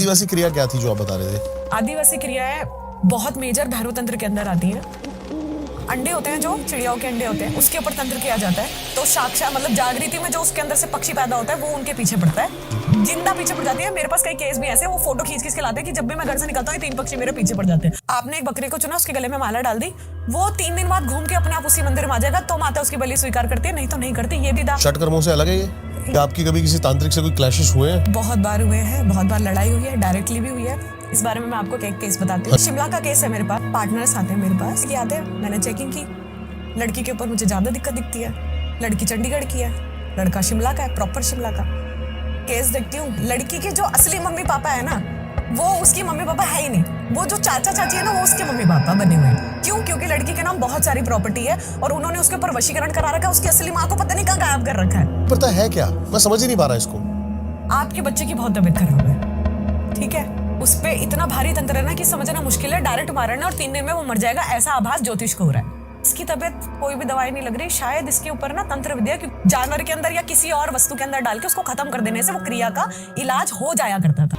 आदिवासी क्रिया क्या थी जो आप बता रहे थे? आदिवासी क्रियाएं बहुत मेजर भैरव तंत्र के अंदर आती हैं। अंडे होते हैं जो चिड़ियाओं के अंडे होते हैं, उसके ऊपर तंत्र किया जाता है। तो साक्षात मतलब जागृति में जो उसके अंदर से पक्षी पैदा होता है वो उनके पीछे पड़ता है, जिंदा पीछे पड़ जाती है। मेरे पास कई केस भी ऐसे, वो फोटो खींच के लाते हैं कि जब भी मैं घर से निकलता हूँ 3 पक्षी मेरे पीछे पड़ जाते हैं। आपने एक बकरे को चुना, उसके गले में माला डाल दी, वो 3 दिन बाद घूम के अपने आप उसी मंदिर में आ जाएगा, तो माता उसकी बलि स्वीकार करती है, नहीं तो नहीं करती। ये भी षटकर्मों से अलग है ये? क्या आपकी कभी किसी तांत्रिक से कोई क्लैशेस हुए हैं? बहुत बार हुए हैं, बहुत बार लड़ाई हुई है, डायरेक्टली भी हुई है। इस बारे में मैं आपको एक केस बताती हूँ। शिमला का केस है मेरे पास। पार्टनर्स आते हैं मेरे पास, ये आते हैं, मैंने चेकिंग की, लड़की के ऊपर मुझे ज्यादा दिक्कत दिखती है। लड़की चंडीगढ़ की है, लड़का शिमला का है, प्रॉपर शिमला का। केस देखती हूँ, लड़की के जो असली मम्मी पापा है ना, वो उसकी मम्मी पापा है ही नहीं, वो जो चाचा चाची है ना वो उसके मम्मी पापा बने हुए हैं। क्यों? क्योंकि लड़की के नाम बहुत सारी प्रॉपर्टी है और उन्होंने उसके ऊपर वशीकरण करा रखा है। उसकी असली माँ को पता नहीं कहाँ गायब कर रखा है। पता है क्या, मैं समझ ही नहीं पा रहा इसको। आपके बच्चे की बहुत तबीयत खराब है, ठीक है, उस पे इतना भारी तंत्र है ना कि समझना मुश्किल है। डायरेक्ट मारना और 3 दिन में वो मर जाएगा, ऐसा आभास ज्योतिष को हो रहा है। इसकी तबीयत कोई भी दवाई नहीं लग रही, शायद इसके ऊपर ना तंत्र विद्या जानवर के अंदर या किसी और वस्तु के अंदर डाल के उसको खत्म कर देने से वो क्रिया का इलाज हो जाया करता था।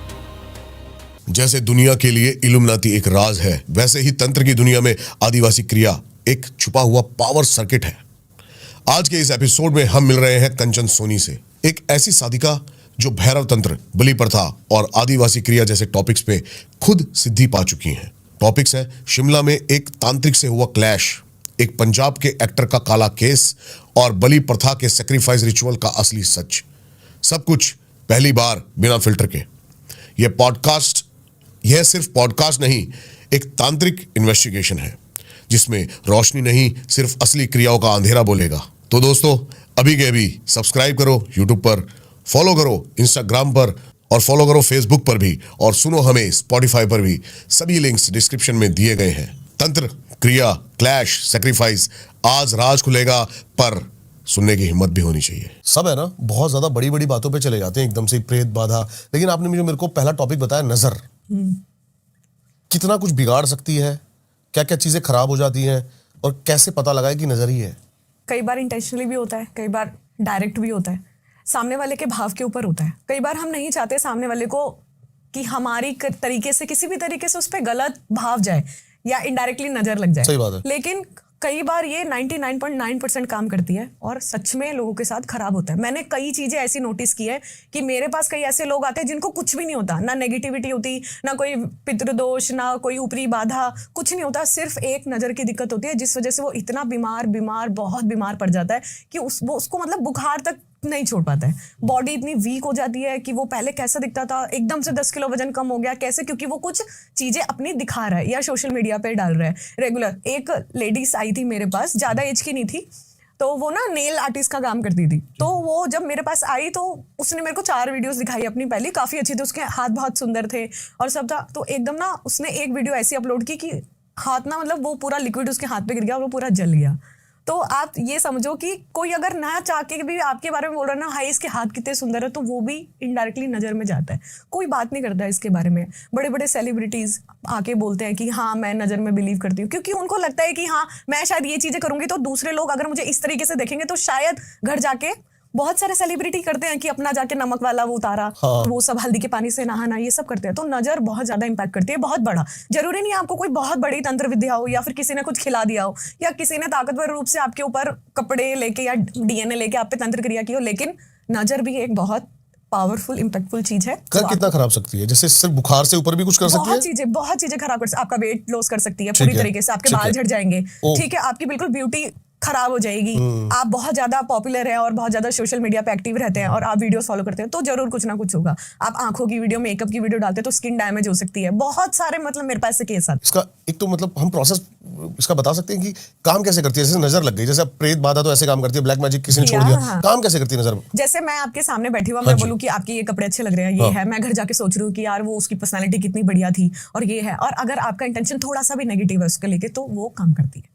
जैसे दुनिया के लिए इल्यूमिनाती एक राज है, वैसे ही तंत्र की दुनिया में आदिवासी क्रिया एक छुपा हुआ पावर सर्किट है। आज के इस एपिसोड में हम मिल रहे हैं कंचन सोनी से, एक ऐसी साधिका जो भैरव तंत्र, बलि प्रथा और आदिवासी क्रिया जैसे टॉपिक्स पे खुद सिद्धि पा चुकी हैं। टॉपिक्स है शिमला में एक तांत्रिक से हुआ क्लैश, एक पंजाब के एक्टर का काला केस और बलि प्रथा के सैक्रिफाइस रिचुअल का असली सच। सब कुछ पहली बार बिना फिल्टर के। यह सिर्फ पॉडकास्ट नहीं, एक तांत्रिक इन्वेस्टिगेशन है जिसमें रोशनी नहीं, सिर्फ असली क्रियाओं का अंधेरा बोलेगा। तो दोस्तों, अभी के अभी सब्सक्राइब करो यूट्यूब पर, फॉलो करो इंस्टाग्राम पर और फॉलो करो फेसबुक पर भी, और सुनो हमें स्पॉटिफाई पर भी। सभी लिंक्स डिस्क्रिप्शन में दिए गए हैं। तंत्र, क्रिया, क्लैश, सैक्रिफाइस, आज राज खुलेगा, पर सुनने की हिम्मत भी होनी चाहिए। सब है ना, बहुत ज्यादा बड़ी बड़ी बातों पे चले जाते हैं एकदम से, प्रेत बाधा। लेकिन आपने मेरे को पहला टॉपिक बताया नजर, कितना कुछ बिगाड़ सकती है, क्या क्या चीजें खराब हो जाती हैं और कैसे पता लगाए कि नजर ही है? कई बार इंटेंशनली भी होता है, कई बार डायरेक्ट भी होता है, सामने वाले के भाव के ऊपर होता है। कई बार हम नहीं चाहते सामने वाले को कि हमारी तरीके से, किसी भी तरीके से उस पर गलत भाव जाए या इनडायरेक्टली नजर लग जाए। सही बात है। लेकिन कई बार ये 99.9% काम करती है और सच में लोगों के साथ खराब होता है। मैंने कई चीजें ऐसी नोटिस की है कि मेरे पास कई ऐसे लोग आते हैं जिनको कुछ भी नहीं होता, ना नेगेटिविटी होती, ना कोई पितृदोष, ना कोई ऊपरी बाधा, कुछ नहीं होता, सिर्फ एक नजर की दिक्कत होती है जिस वजह से वो इतना बीमार बहुत बीमार पड़ जाता है कि उसको मतलब बुखार तक नहीं छोड़ पाता है। बॉडी इतनी वीक हो जाती है कि वो पहले कैसा दिखता था, एकदम से 10 किलो वजन कम हो गया। कैसे? क्योंकि वो कुछ चीजें अपनी दिखा रहा है या सोशल मीडिया पे डाल रहा है रेगुलर। एक लेडीज आई थी मेरे पास, ज्यादा एज की नहीं थी, तो वो ना नेल आर्टिस्ट का काम करती थी। तो वो जब मेरे पास आई तो उसने मेरे को 4 वीडियोस दिखाई अपनी। पहली काफी अच्छी थी, उसके हाथ बहुत सुंदर थे और सब था। तो एकदम ना उसने एक वीडियो ऐसी अपलोड की कि हाथ ना मतलब वो पूरा लिक्विड उसके हाथ पे गिर गया और वो पूरा जल गया। तो आप ये समझो कि कोई अगर ना चाह के भी आपके बारे में बोल रहा है ना, हाय इसके हाथ कितने सुंदर है, तो वो भी इनडायरेक्टली नजर में जाता है। कोई बात नहीं करता है इसके बारे में। बड़े बड़े सेलिब्रिटीज आके बोलते हैं कि हाँ मैं नजर में बिलीव करती हूँ, क्योंकि उनको लगता है कि हाँ मैं शायद ये चीजें करूंगी तो दूसरे लोग अगर मुझे इस तरीके से देखेंगे तो शायद घर जाके, बहुत सारे सेलिब्रिटी करते हैं कि अपना जाके नमक वाला वो उतारा, हाँ। वो सब हल्दी के पानी से नहाना, ये सब करते हैं। तो नजर बहुत ज्यादा इंपैक्ट करती है, बहुत बड़ा। जरूरी नहीं आपको कोई बहुत बड़ी तंत्र विद्या हो या फिर किसी ने कुछ खिला दिया हो या किसी ने ताकतवर रूप से आपके ऊपर कपड़े लेके या डीएनए लेके आप पे तंत्र क्रिया की हो, लेकिन नजर भी एक बहुत पावरफुल इम्पैक्टफुल चीज है। कर कितना खराब सकती है? जैसे सिर्फ बुखार से ऊपर भी कुछ कर सकती है? बहुत चीजें खराब कर सकती है। आपका वेट लॉस कर सकती है पूरी तरीके से, आपके बाल झड़ जाएंगे, ठीक है, आपकी बिल्कुल ब्यूटी खराब हो जाएगी। आप बहुत ज्यादा पॉपुलर है और बहुत ज्यादा सोशल मीडिया पे एक्टिव रहते हैं और आप वीडियो फॉलो करते हैं तो जरूर कुछ ना कुछ होगा। आप आंखों की वीडियो, मेकअप की वीडियो डालते हैं तो स्किन डैमेज हो सकती है। बहुत सारे मतलब मेरे पास से केस आते हैं। इसका एक तो मतलब हम प्रोसेस इसका बता सकते हैं कि काम कैसे करती है? जैसे नजर लग गई, जैसे प्रेत बाधा तो ऐसे काम करती है, ब्लैक मैजिक किसी ने छोड़ दिया, हाँ। काम कैसे करती है नजर? जैसे मैं आपके सामने बैठी हुआ, मैं बोलूँ कि आपके ये कपड़े अच्छे लग रहे हैं, ये है, मैं घर जाके सोच रही हूँ कि यार वो उसकी पर्सनालिटी कितनी बढ़िया थी और ये है, और अगर आपका इंटेंशन थोड़ा सा भी नेगेटिव है उसके लेके तो वो काम करती है।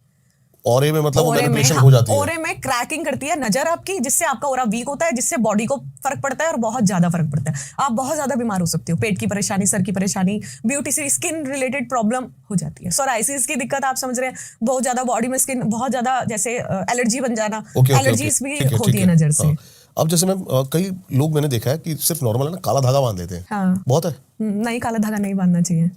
ऑरे में मतलब मैनिपुलेशन हो जाती है। ऑरे में क्रैकिंग करती है नजर आपकी, जिससे आपका ऑरा वीक होता है, जिससे बॉडी को फर्क पड़ता है और बहुत ज्यादा फर्क पड़ता है। आप बहुत ज्यादा बीमार हो सकते हो, पेट की परेशानी, सर की परेशानी, ब्यूटी से स्किन रिलेटेड प्रॉब्लम हो जाती है। सोराइसिस की दिक्कत आप समझ रहे हैं, बहुत ज्यादा बॉडी में स्किन बहुत ज्यादा जैसे एलर्जी बन जाना, एलर्जीज भी होती है नजर से। अब जैसे मैम कई लोग मैंने देखा है कि सिर्फ नॉर्मल है ना, काला धागा बांध लेते हैं। हाँ। बहुत है। नहीं, काला धागा नहीं बांधना चाहिए।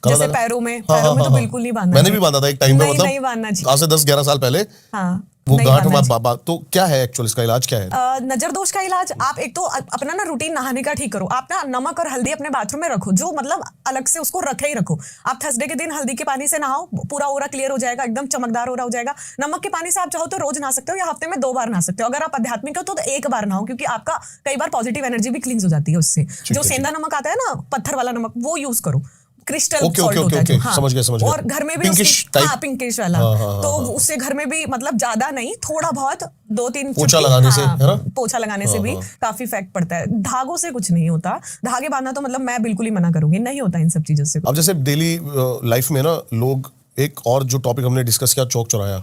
काला जैसे धागा? पैरों में, हाँ, पैरों में हाँ, तो हाँ। बिल्कुल नहीं बांधना मैंने भी चाहिए। बांधा था एक टाइम पे, नहीं, मतलब नहीं बांधना चाहिए। आज से 10-11 साल पहले हाँ, वो नहीं गांठ बांधना चाहिए। तो क्या है एक्चुअल इसका इलाज क्या है? नजर दोष का इलाज, आप एक तो अपना ना रूटीन नहाने का ठीक करो। आप ना नमक और हल्दी अपने बाथरूम में रखो, जो मतलब अलग से उसको रखे ही रखो। आप थर्सडे के दिन हल्दी के पानी से नहाओ, पूरा ओरा क्लियर हो जाएगा, एकदम चमकदार ओरा हो जाएगा। नमक के पानी से आप चाहो तो रोज नहा सकते हो या हफ्ते में 2 बार नहा सकते हो। अगर आप आध्यात्मिक हो तो 1 बार नहाओ, क्योंकि आपका कई बार पॉजिटिव एनर्जी भी क्लींस हो जाती है उससे। जो सेंधा नमक आता है ना, पत्थर वाला नमक, वो यूज करो। क्रिस्टल सॉल्ट होता है जो, हाँ। समझ गया। और घर में भी पिंकिश टाइप, हाँ, पिंकिश वाला। तो उससे घर में भी मतलब ज्यादा नहीं, थोड़ा बहुत 2-3 पोछा लगाने से, है ना? पोछा लगाने से भी काफी इफेक्ट पड़ता है। धागों से कुछ नहीं होता। धागे बांधना तो मतलब मैं बिल्कुल ही मना करूंगी, नहीं होता इन सब चीजों से। अब जैसे डेली लाइफ में ना लोग, एक और जो टॉपिक हमने डिस्कस किया, चौक चौराया,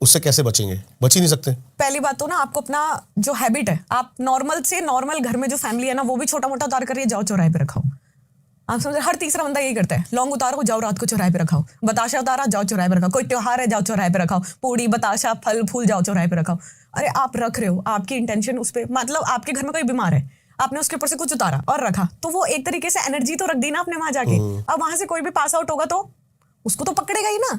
उससे कैसे बचेंगे? बच ही नहीं सकते। पहली बात तो ना, आपको अपना जो हैबिट है, आप नॉर्मल से नॉर्मल घर में जो फैमिली है ना, वो भी छोटा मोटा उतार कर जाओ चौराहे पे रखाओ। आप समझ, हर तीसरा बंदा यही करता है। लौंग उतारो, जाओ रात को चौराहे पे रखाओ। बताशा उतारा, जाओ चौराहे पे रखाओ। कोई त्योहार है, जाओ चौराहे पे रखाओ। पूड़ी, बताशा, फल फूल, जाओ चौराहे पे रखाओ। अरे आप रख रहे हो, आपकी इंटेंशन उस पे, मतलब आपके घर में कोई बीमार है, आपने उसके ऊपर से कुछ उतारा और रखा, तो वो एक तरीके से एनर्जी तो रख दी ना आपने वहां जाके। अब वहां से कोई भी पास आउट होगा तो उसको तो पकड़ेगा ही ना।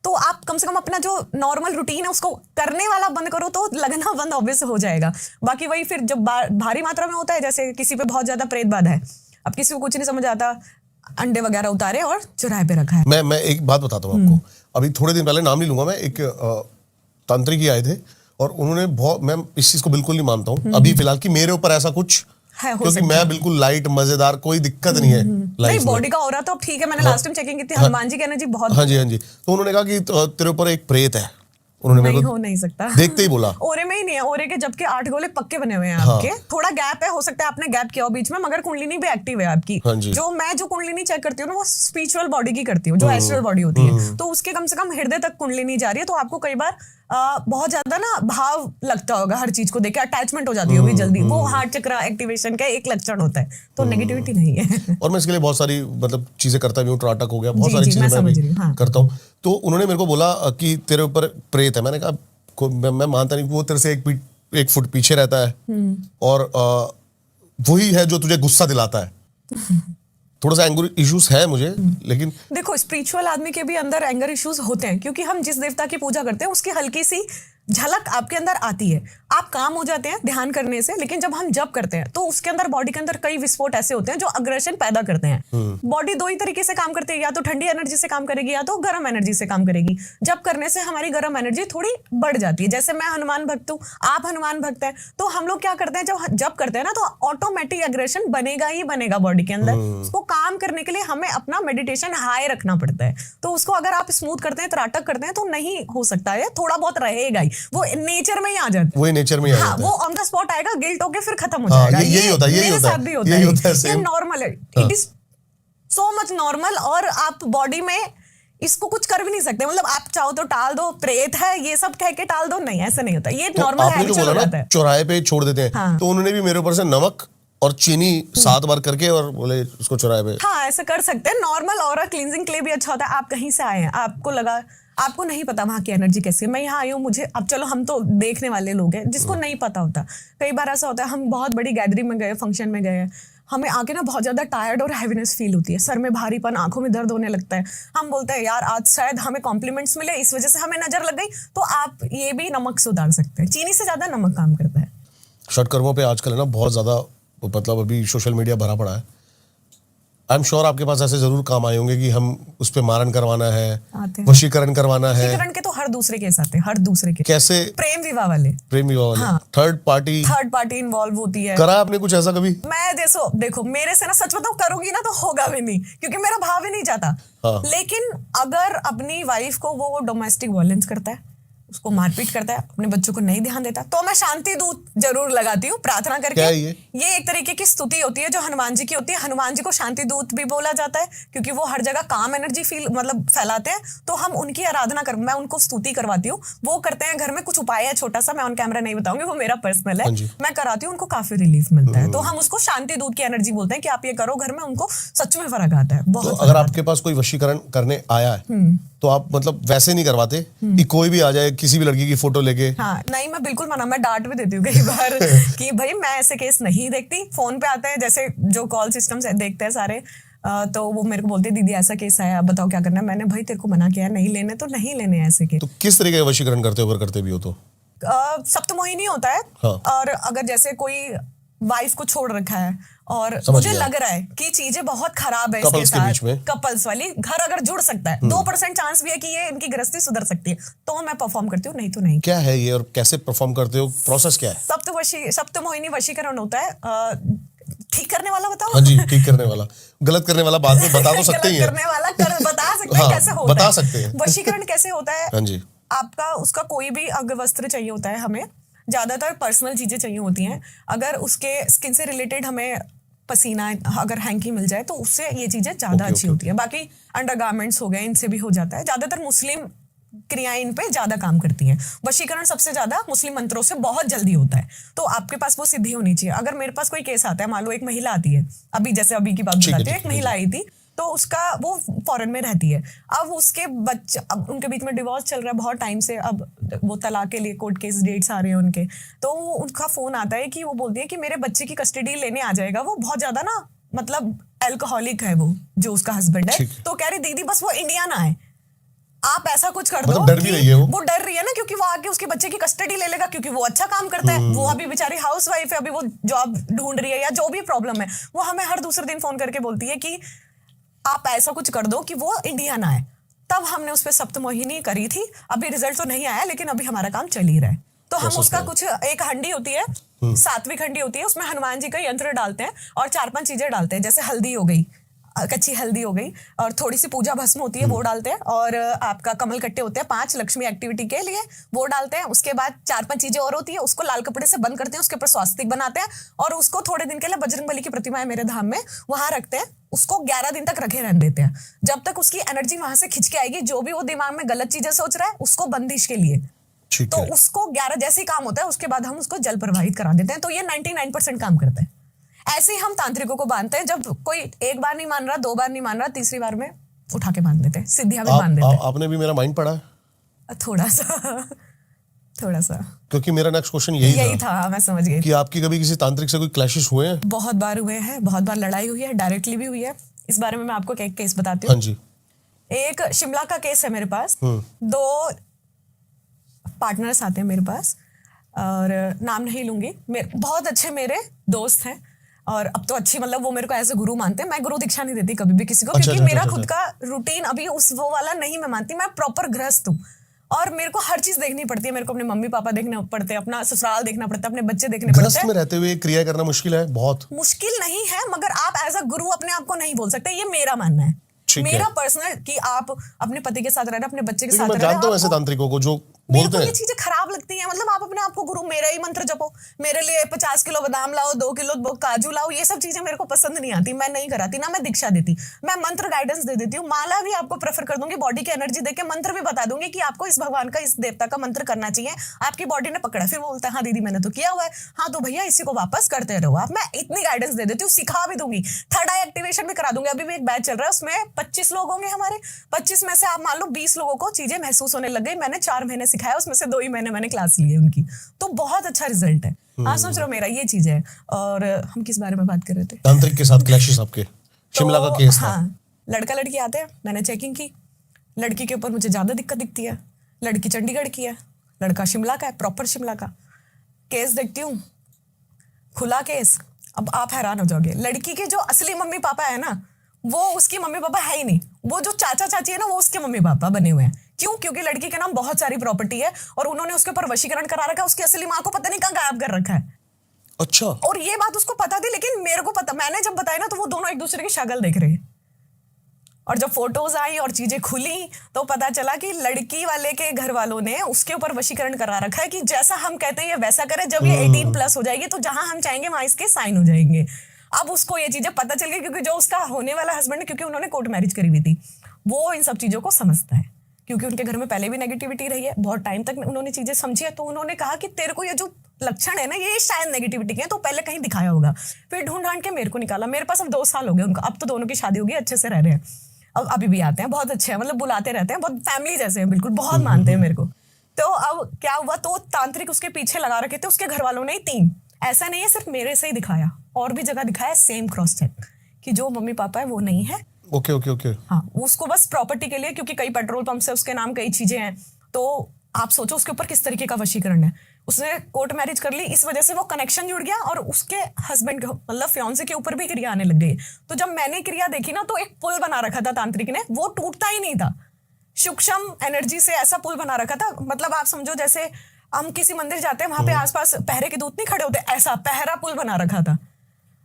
तो आप कम से कम अपना जो नॉर्मल रूटीन है उसको करने वाला बंद करो, तो लगना बंद ऑब्वियस हो जाएगा। बाकी वही फिर जब भारी मात्रा में होता है, जैसे किसी पे बहुत ज्यादा प्रेत बाधा है, अब किसी को कुछ नहीं समझ आता, अंडे वगैरह उतारे और चौराहे पे रखा है। मैं एक बात बताता हूँ आपको। अभी थोड़े दिन पहले, नाम नहीं लूंगा मैं, एक तांत्रिक ही आए थे और उन्होंने बहुत, मैं इस चीज को बिल्कुल नहीं मानता हूँ अभी फिलहाल कि मेरे ऊपर ऐसा कुछ है, हो क्योंकि सकता मैं है। बिल्कुल लाइट, मजेदार, कोई दिक्कत नहीं है नहीं, लाइफ में। बॉडी का ऑरा तो अब ठीक है। मैंने लास्ट टाइम चेकिंग की थी, हनुमान जी की एनर्जी बहुत हाँ जी। तो उन्होंने कहा कि तेरे ऊपर एक प्रेत है। उन्होंने मेरे नहीं को हो नहीं सकता। देखते ही बोला। ओरे में ही नहीं है, ओरे के जबकि 8 गोले पक्के बने हुए हैं हाँ। आपके। थोड़ा गैप है, हो सकता है आपने गैप किया हो बीच में, मगर कुंडलिनी भी एक्टिव है आपकी। हाँ जी। जो कुंडलिनी चेक करती हूँ ना, वो स्पिरिचुअल बॉडी की करती हूँ, जो एस्ट्रल बॉडी होती है, तो उसके कम से कम हृदय तक कुंडलिनी जा रही है। तो आपको कई बार बहुत ज्यादा ना भाव लगता होगा हर चीज को देख के, अटैचमेंट हो जाती होगी जल्दी। वो हार्ट चक्र एक्टिवेशन का एक लक्षण होता है, तो नेगेटिविटी नहीं है। और मैं इसके लिए बहुत सारी मतलब चीजें करता भी हूँ, ट्राटक हो गया, बहुत जी, सारी जी, मैं चीजें मैं समझ रही भी हूँ, हाँ। करता हूँ। तो उन्होंने मेरे को बोला कि तेरे ऊपर प्रेत है। मैंने कहा मैं मानता नहीं, वो तेरे से 1 फुट पीछे रहता है और वही है जो तुझे गुस्सा दिलाता है। थोड़ा सा एंगर इश्यूज है मुझे, लेकिन देखो, स्पिरिचुअल आदमी के भी अंदर एंगर इश्यूज होते हैं, क्योंकि हम जिस देवता की पूजा करते हैं उसकी हल्की सी झलक आपके अंदर आती है। आप काम हो जाते हैं ध्यान करने से, लेकिन जब हम जप करते हैं तो उसके अंदर, बॉडी के अंदर कई विस्फोट ऐसे होते हैं जो अग्रेशन पैदा करते हैं। बॉडी 2 ही तरीके से काम करती है, या तो ठंडी एनर्जी से काम करेगी या तो गर्म एनर्जी से काम करेगी। जप करने से हमारी गर्म एनर्जी थोड़ी बढ़ जाती है। जैसे मैं हनुमान भक्त हूँ, आप हनुमान भक्त हैं, तो हम लोग क्या करते हैं, जब जप करते हैं ना, तो ऑटोमेटिक एग्रेशन बनेगा ही बनेगा बॉडी के अंदर। उसको काम करने के लिए हमें अपना मेडिटेशन हाई रखना पड़ता है। तो उसको अगर आप स्मूथ करते हैं, त्राटक करते हैं, तो नहीं हो सकता है, थोड़ा बहुत रहेगा ही, वो नेचर में ही आ जाता है। वही नेचर में ही आ हाँ, जाता वो है। ऑन द स्पॉट आएगा, गिल्ट होके फिर खत्म हो हाँ, जाएगा। यही होता है, यही मेरे होता है, साथ भी होता यही होता है, ये same। नॉर्मल है, it is so much normal. और आप बॉडी में इसको कुछ कर भी नहीं सकते। मतलब आप चाहो तो टाल दो, प्रेत है ये सब कह के टाल दो, नहीं, ऐसा नहीं होता। ये तो नॉर्मल आपने जो हैबिचुअल बोला हो ना, जाता है। चौराहे पे छोड़ देते हैं, हाँ। तो उन्होंने भी मेरे ऊपर से नमक और चीनी 7 बार करके और बोले उसको चौराहे पे। हाँ, ऐसा कर सकते हैं। नॉर्मल ऑरा क्लींजिंग के लिए भी अच्छा होता है। आप कहीं से आए हैं, आपको लगा, आपको नहीं पता वहां की एनर्जी कैसी है। मैं यहाँ आई हूँ, मुझे, अब चलो हम तो देखने वाले लोग हैं जिसको नहीं पता होता। कई बार ऐसा होता है, हम बहुत बड़ी गैदरिंग में गए, फंक्शन में गए, हमें आके ना बहुत ज्यादा टायर्ड और हैवीनेस फील होती है, सर में भारीपन, आंखों में दर्द होने लगता है। हम बोलते हैं यार आज शायद हमें कॉम्प्लीमेंट्स मिले, इस वजह से हमें नजर लग गई। तो आप ये भी नमक से उतार सकते हैं। चीनी से ज्यादा नमक काम करता है। षटकर्मों पे आजकल है ना बहुत ज्यादा, मतलब अभी सोशल मीडिया भरा पड़ा है। आई एम श्योर आपके पास ऐसे जरूर काम आए होंगे कि हम उस पे मारन करवाना है, आते हैं। वशीकरण करवाना है। वशीकरण के तो हर दूसरे केस आते हैं, हर दूसरे के। कैसे? प्रेम विवाह वाले, प्रेम विवाह वाले, हाँ। थर्ड पार्टी इन्वॉल्व होती है। करा आपने कुछ ऐसा कभी? मैं देखो मेरे से ना, सच बताऊं, करूंगी ना तो होगा भी नहीं, क्योंकि मेरा भाव ही नहीं जाता। हाँ। लेकिन अगर अपनी वाइफ को वो डोमेस्टिक वायलेंस करता है, उसको मारपीट करता है, अपने बच्चों को नहीं ध्यान देता, तो मैं शांति दूत जरूर लगाती हूँ प्रार्थना करके। क्या है ये? ये एक तरीके की स्तुति होती है जो हनुमान जी की होती है। हनुमान जी को शांति दूत भी बोला जाता है, क्योंकि वो हर जगह काम एनर्जी मतलब फैलाते हैं। तो हम उनकी आराधना मैं उनको स्तुति करवाती हूँ। वो करते हैं घर में कुछ उपाय है, छोटा सा, मैं ऑन कैमरा नहीं बताऊंगी, वो मेरा पर्सनल है, मैं कराती हूँ, उनको काफी रिलीफ मिलता है। तो हम उसको शांति दूत की एनर्जी बोलते हैं कि आप ये करो घर में, उनको सच में फर्क आता है, तो बहुत। अगर आपके पास कोई वशीकरण करने आया है तो आप मतलब वैसे नहीं करवाते कि कोई भी आ जाए किसी भी लड़की की फोटो लेके? हाँ नहीं, मैं बिल्कुल मना, मैं डांट भी देती हूँ कई बार कि भाई मैं ऐसे केस नहीं देखती। फोन पे आते हैं जैसे जो कॉल सिस्टम से देखते हैं सारे, तो वो मेरे को बोलते दीदी ऐसा केस है, आप बताओ क्या करना है। मैंने भाई तेरे को मना किया नहीं लेने, तो नहीं लेने ऐसे केस। तो किस तरीके का वशीकरण करते हो, अगर करते भी हो तो? सप्तमोहिनी होता है। हाँ। और अगर जैसे कोई वाइफ को छोड़ रखा है और समझ मुझे गया। लग रहा है कि चीजें बहुत खराब है इसके Couples के बीच साथ, में। कपल्स वाली, घर अगर जुड़ सकता है 2% चांस भी है कि ये इनकी गृहस्थी सुधर सकती है, तो मैं परफॉर्म करती हूँ, नहीं तो नहीं। क्या है ये और कैसे परफॉर्म करते हो, प्रोसेस क्या है? सप्तमोहिनी वशीकरण होता है। ठीक करने वाला बताओ। हाँ जी, ठीक करने वाला। गलत करने वाला बाद में बता तो सकते ही गलत हैं। करने वाला बता सकते हैं हाँ, कैसे होता बता है। सकते हैं। वशीकरण कैसे होता है? हाँ जी। आपका उसका कोई भी अंगवस्त्र चाहिए होता है हमें, ज्यादातर पर्सनल चीजें चाहिए होती हैं। अगर उसके स्किन से रिलेटेड हमें पसीना अगर हैंकी मिल जाए तो उससे ये चीजें ज्यादा अच्छी होती है। बाकी अंडरगारमेंट्स हो गए, इनसे भी हो जाता है। ज्यादातर मुस्लिम क्रियाएं इन पे ज्यादा काम करती हैं। वशीकरण सबसे ज्यादा मुस्लिम मंत्रों से बहुत जल्दी होता है, तो आपके पास वो सिद्धि होनी चाहिए। अगर मेरे पास कोई केस आता है, मान लो एक महिला आती है, अभी जैसे अभी की बात बताती हूँ, एक महिला आई थी, तो उसका वो फॉरेन में रहती है। अब उसके बच्चे, अब उनके बीच में डिवोर्स चल रहा है बहुत टाइम से, अब वो तलाक के लिए कोर्ट केस डेट्स आ रहे हैं उनके, तो उनका फोन आता है कि वो बोलती है कि मेरे बच्चे की कस्टडी लेने आ जाएगा। वो बहुत ज्यादा ना, मतलब अल्कोहलिक है वो, जो उसका हस्बैंड है। तो कह रही दीदी बस वो इंडिया ना आए, आप ऐसा कुछ कर दो। मतलब डर भी रही है वो डर रही है ना, क्योंकि वो आके उसके बच्चे की कस्टडी ले लेगा, क्योंकि वो अच्छा काम करता है। वो अभी बेचारी हाउस वाइफ है, अभी वो जॉब ढूंढ रही है या जो भी प्रॉब्लम है, वो हमें हर दूसरे दिन फोन करके बोलती है कि आप ऐसा कुछ कर दो कि वो इंडिया ना आए। तब हमने उस पर सप्तमोहिनी करी थी। अभी रिजल्ट तो नहीं आया, लेकिन अभी हमारा काम चल ही रहा है। तो हम उसका कुछ, एक हंडी होती है, सात्विक हंडी होती है, उसमें हनुमान जी का यंत्र डालते हैं और 4-5 चीजें डालते हैं। जैसे हल्दी हो गई, कच्ची हल्दी हो गई, और थोड़ी सी पूजा भस्म होती है वो डालते हैं, और आपका कमल कट्टे होते हैं 5 लक्ष्मी एक्टिविटी के लिए, वो डालते हैं। उसके बाद 4-5 चीजें और होती है, उसको लाल कपड़े से बंद करते हैं, उसके ऊपर स्वास्तिक बनाते हैं, और उसको थोड़े दिन के लिए बजरंगबली की प्रतिमा है मेरे धाम में, वहां रखते हैं। उसको 11 दिन तक रखे रहने देते हैं, जब तक उसकी एनर्जी वहां से खिंच के आएगी। जो भी वो दिमाग में गलत चीजें सोच रहा है, उसको बंदिश के लिए, तो उसको 11 जैसे ही काम होता है, उसके बाद हम उसको जल प्रवाहित करा देते हैं। तो ये 99% काम करता है। ऐसे ही हम तांत्रिकों को बांधते हैं। जब कोई एक बार नहीं मान रहा, 2 बार नहीं मान रहा, तीसरी बार में उठा के बांध देते हैं, सिद्धियां भी बांध देते हैं। आपने भी मेरा माइंड पढ़ा है थोड़ा सा, क्योंकि मेरा नेक्स्ट क्वेश्चन यही था। मैं समझ गई कि आपकी कभी किसी तांत्रिक से कोई क्लैशेस हुए हैं? बहुत बार हुए हैं, बहुत बार लड़ाई हुई है, डायरेक्टली भी हुई है। इस बारे में मैं आपको एक केस बताती हूँ। हाँ जी। एक शिमला का केस है मेरे पास। 2 पार्टनर्स आते हैं मेरे पास, और नाम नहीं लूंगी, बहुत अच्छे मेरे दोस्त हैं, और अब तो अच्छी, मतलब वो मेरे को एज ए गुरु मानते हैं। मैं गुरु दीक्षा नहीं देती कभी भी किसी को, क्योंकि मेरा खुद का रूटीन अभी उस वो वाला नहीं मैं मानती। मैं प्रॉपर गृहस्थ हूँ, और मेरे को हर चीज देखनी पड़ती है। मेरे को अपने मम्मी पापा देखने पड़ते हैं, अपना ससुराल देखना पड़ता है, अपने बच्चे देखने पड़ते हैं। गृहस्थ में रहते हुए क्रिया करना मुश्किल है, बहुत मुश्किल नहीं है, मगर आप एज अ गुरु अपने आप को नहीं बोल सकते, ये मेरा मानना है, मेरा पर्सनल, कि आप अपने पति के साथ रह रहे हैं, अपने बच्चे के साथ रह रहे हैं। मैं जानता हूँ ऐसे तांत्रिकों को जो बोलते हैं, ये चीजें खराब लगती हैं। मतलब आप अपने आप को गुरु, मेरा ही मंत्र जपो, मेरे लिए 50 किलो बादाम लाओ, 2 किलो काजू लाओ, ये सब चीजें मेरे को पसंद नहीं आती। मैं नहीं कराती, ना मैं दीक्षा देती। मैं मंत्र गाइडेंस दे देती हूँ, माला भी आपको प्रेफर कर दूंगी, बॉडी की एनर्जी देके मंत्र भी बता दूंगी कि आपको इस भगवान का, इस देवता का मंत्र करना चाहिए। आपकी बॉडी ने पकड़ा, फिर वो बोलता है हाँ दीदी मैंने तो किया हुआ है, हाँ तो भैया इसी को वापस करते रहो आप। मैं इतनी गाइडेंस दे देती हूँ, सिखा भी दूंगी, थर्ड आई एक्टिवेशन भी करा दूंगी। अभी भी एक बैच चल रहा है, उसमें 25 लोग होंगे हमारे। 25 में से आप मान लो 20 लोगों को चीजें महसूस होने लग गई। मैंने 4 महीने सिखाया, उसमें से 2 ही महीने मैंने क्लास ली है उनकी, तो बहुत अच्छा रिजल्ट है। हाँ सोच रहे हो, मेरा ये चीज है। और हम किस बारे में बात कर रहे थे? तांत्रिक के साथ क्लैशेस आपके। शिमला का केस था। हाँ, लड़का लड़की आते हैं, मैंने चेकिंग की, लड़की के ऊपर मुझे ज्यादा दिक्कत दिखती है। लड़की चंडीगढ़ की है, लड़का शिमला का है, प्रॉपर शिमला का। केस देखती हूँ, खुला केस। अब आप हैरान हो जाओगे, लड़की के जो असली मम्मी पापा है ना, वो उसकी मम्मी पापा है ही नहीं। वो जो चाचा चाची है ना, वो उसके मम्मी पापा बने हुए हैं। क्यों? क्योंकि लड़की के नाम बहुत सारी प्रॉपर्टी है, और उन्होंने उसके ऊपर वशीकरण करा रखा है। उसकी असली माँ को पता नहीं कहाँ गायब कर रखा है। अच्छा। और ये बात उसको पता थी, लेकिन मेरे को पता, मैंने जब बताया ना, तो वो दोनों एक दूसरे की शक्ल देख रहे हैं। और जब फोटोज आई और चीजें खुली, तो पता चला कि लड़की वाले के घर वालों ने उसके ऊपर वशीकरण करा रखा है कि जैसा हम कहते हैं ये वैसा करे। जब ये 18+ हो जाएगी, तो जहां हम चाहेंगे वहां इसके साइन हो जाएंगे। अब उसको ये चीजें पता चल गई, क्योंकि जो उसका होने वाला हस्बैंड है, क्योंकि उन्होंने कोर्ट मैरिज करी हुई थी, वो इन सब चीजों को समझता है, क्योंकि उनके घर में पहले भी नेगेटिविटी रही है, बहुत टाइम तक उन्होंने चीजें समझी है। तो उन्होंने कहा कि तेरे को ये जो लक्षण है ना, ये शायद नेगेटिविटी के हैं, तो पहले कहीं दिखाया होगा। फिर ढूंढ ढांड के मेरे को निकाला। मेरे पास अब 2 साल हो गए उनको, अब तो दोनों की शादी हो गई, अच्छे से रह रहे हैं। अब अभी भी आते हैं, बहुत अच्छे हैं, मतलब बुलाते रहते हैं, बहुत फैमिली जैसे हैं, बिल्कुल बहुत मानते हैं मेरे को। तो अब क्या हुआ, तो तांत्रिक उसके पीछे लगा रखे थे उसके घर वालों ने 3। ऐसा नहीं है सिर्फ मेरे से ही दिखाया, और भी जगह दिखाया सेम क्रॉस चेक कि जो मम्मी पापा है वो नहीं है। Okay okay okay. हाँ, उसको बस प्रॉपर्टी के लिए, क्योंकि कई पेट्रोल पंप से उसके नाम कई चीजें हैं, तो आप सोचो उसके ऊपर किस तरीके का वशीकरण है। उसने कोर्ट मैरिज कर ली, इस वजह से वो कनेक्शन जुड़ गया और उसके हस्बैंड मतलब फियांसे के ऊपर भी क्रिया आने लग गई। तो जब मैंने क्रिया देखी ना, तो एक पुल बना रखा था तांत्रिक ने, वो टूटता ही नहीं था। सूक्ष्म एनर्जी से ऐसा पुल बना रखा था, मतलब आप समझो जैसे हम किसी मंदिर जाते हैं, वहां पे आसपास पहरे के दूत नहीं खड़े होते, ऐसा पहरा पुल बना रखा था।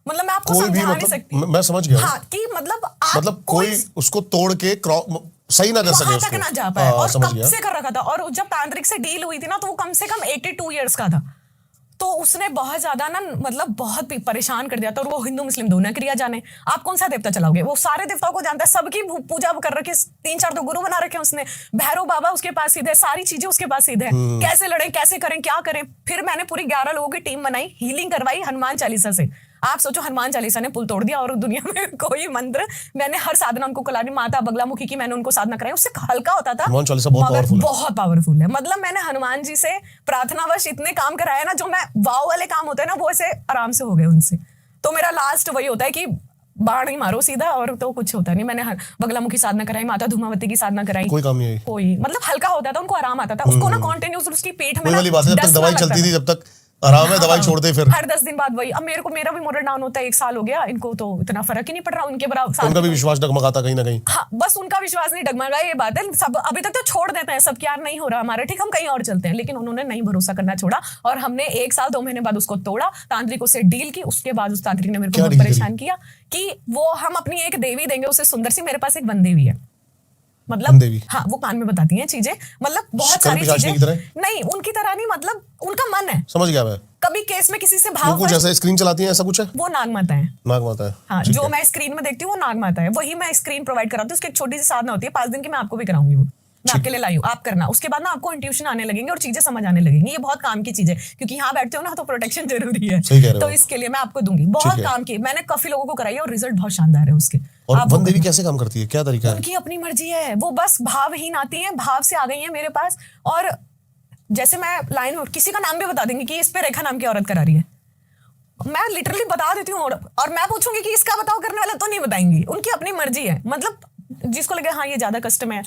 मतलब मैं आपको कोई भी समझा नहीं सकती। मैं समझ गया। हाँ, कि मतलब मतलब कोई उसको तोड़ के सही ना कर सके, वहां तक उसको ना जा पाए। और समझ कब गया। से कर रखा था, और जब तांत्रिक से डील हुई थी ना, तो वो कम से कम 82 इयर्स का था। तो उसने बहुत ज्यादा ना, मतलब बहुत परेशान कर दिया था। और वो हिंदू मुस्लिम दोनों क्रिया जाने, आप कौन सा देवता चलाओगे, वो सारे देवताओं को जानता है, सबकी पूजा कर रखी, 3-4 तो गुरु बना रखे हैं उसने। भैरव बाबा उसके पास सीधे, सारी चीजें उसके पास सीधे। कैसे लड़े, कैसे करें, क्या करें। फिर मैंने पूरी 11 लोगों की टीम बनाई, हीलिंग करवाई हनुमान चालीसा से। आप सोचो, हनुमान चालीसा ने पुल तोड़ दिया। और दुनिया में कोई मंत्र, मैंने हर साधना उनको कलानी माता बगलामुखी की मैंने उनको साधना कराई, उससे हल्का होता था। हनुमान चालीसा बहुत पावरफुल है। बहुत पावरफुल है। मतलब मैंने हनुमान जी से प्रार्थनावश इतने काम कराए ना, जो मैं वाव वाले काम होते हैं ना, वो ऐसे आराम से हो गए उनसे। तो मेरा लास्ट वही होता है कि बाण ही मारो सीधा, और तो कुछ होता नहीं। मैंने बगलामुखी साधना कराई, माता धूमावती की साधना कराई, कोई काम नहीं है। कोई मतलब हल्का होता था, उनको आराम आता था। उसको ना कॉन्टिन्यूस उसकी पीठ में वही वाली बात है, जब तक दवाई चलती थी, जब तक आराम है, दवाई छोड़ दे फिर हर 10 दिन बाद वही। अब मेरे को, मेरा भी मोरल डाउन होता है, 1 साल हो गया, इनको तो इतना फर्क ही नहीं पड़ रहा उनके बराबर। उनका भी विश्वास डगमगाता कहीं ना कहीं। हाँ, बस उनका विश्वास नहीं डगमगा, ये बात है। सब अभी तक तो छोड़ देते हैं सब कि यार नहीं हो रहा हमारा, ठीक, हम कहीं और चलते हैं। लेकिन उन्होंने नहीं भरोसा करना छोड़ा, और हमने 1 साल 2 महीने बाद उसको तोड़ा, तांत्रिकों से डील की। उसके बाद उस तांत्रिक ने मेरे को बहुत परेशान किया कि वो हम अपनी एक देवी देंगे उसे सुंदर सी। मेरे पास एक वन देवी है, मतलब हाँ, वो कान में बताती हैं चीजें, मतलब बहुत सारी चीजें। नहीं, उनकी तरह नहीं, मतलब उनका मन है। समझ गया मैं। कभी केस में किसी से भाव, कुछ ऐसा स्क्रीन चलाती है, ऐसा कुछ है। वो नाग माता है। नाग माता है, हाँ, जो मैं स्क्रीन में देखती हूँ वो नाग माता है। वही मैं स्क्रीन प्रोवाइड कराती हूँ। उसकी एक छोटी सी साधना होती है 5 दिन की, मैं आपको भी कराऊंगी। वो मैं आपके लिए लाई हूँ, आप करना। उसके बाद ना आपको इंट्यूशन आने लगेंगे और चीजें समझ आने लगेंगी। ये बहुत काम की चीज है, क्योंकि यहाँ बैठते हो ना, तो प्रोटेक्शन जरूरी है। तो इसके लिए मैं आपको दूंगी। बहुत काम की, मैंने काफी लोगों को कराई है और रिजल्ट बहुत शानदार है उसके। और वन देवी कैसे काम करती है, क्या तरीका है? उनकी अपनी मर्जी है, वो बस भावहीन आती है, भाव से आ गई है मेरे पास। और जैसे मैं लाइन में किसी का नाम भी बता देंगे कि इस पे रेखा नाम की औरत करा रही है, मैं लिटरली बता देती हूँ। और मैं पूछूंगी कि इसका बताओ, करने वाला तो नहीं बताएंगी, उनकी अपनी मर्जी है। मतलब जिसको लगे हाँ ये ज्यादा कस्टम है,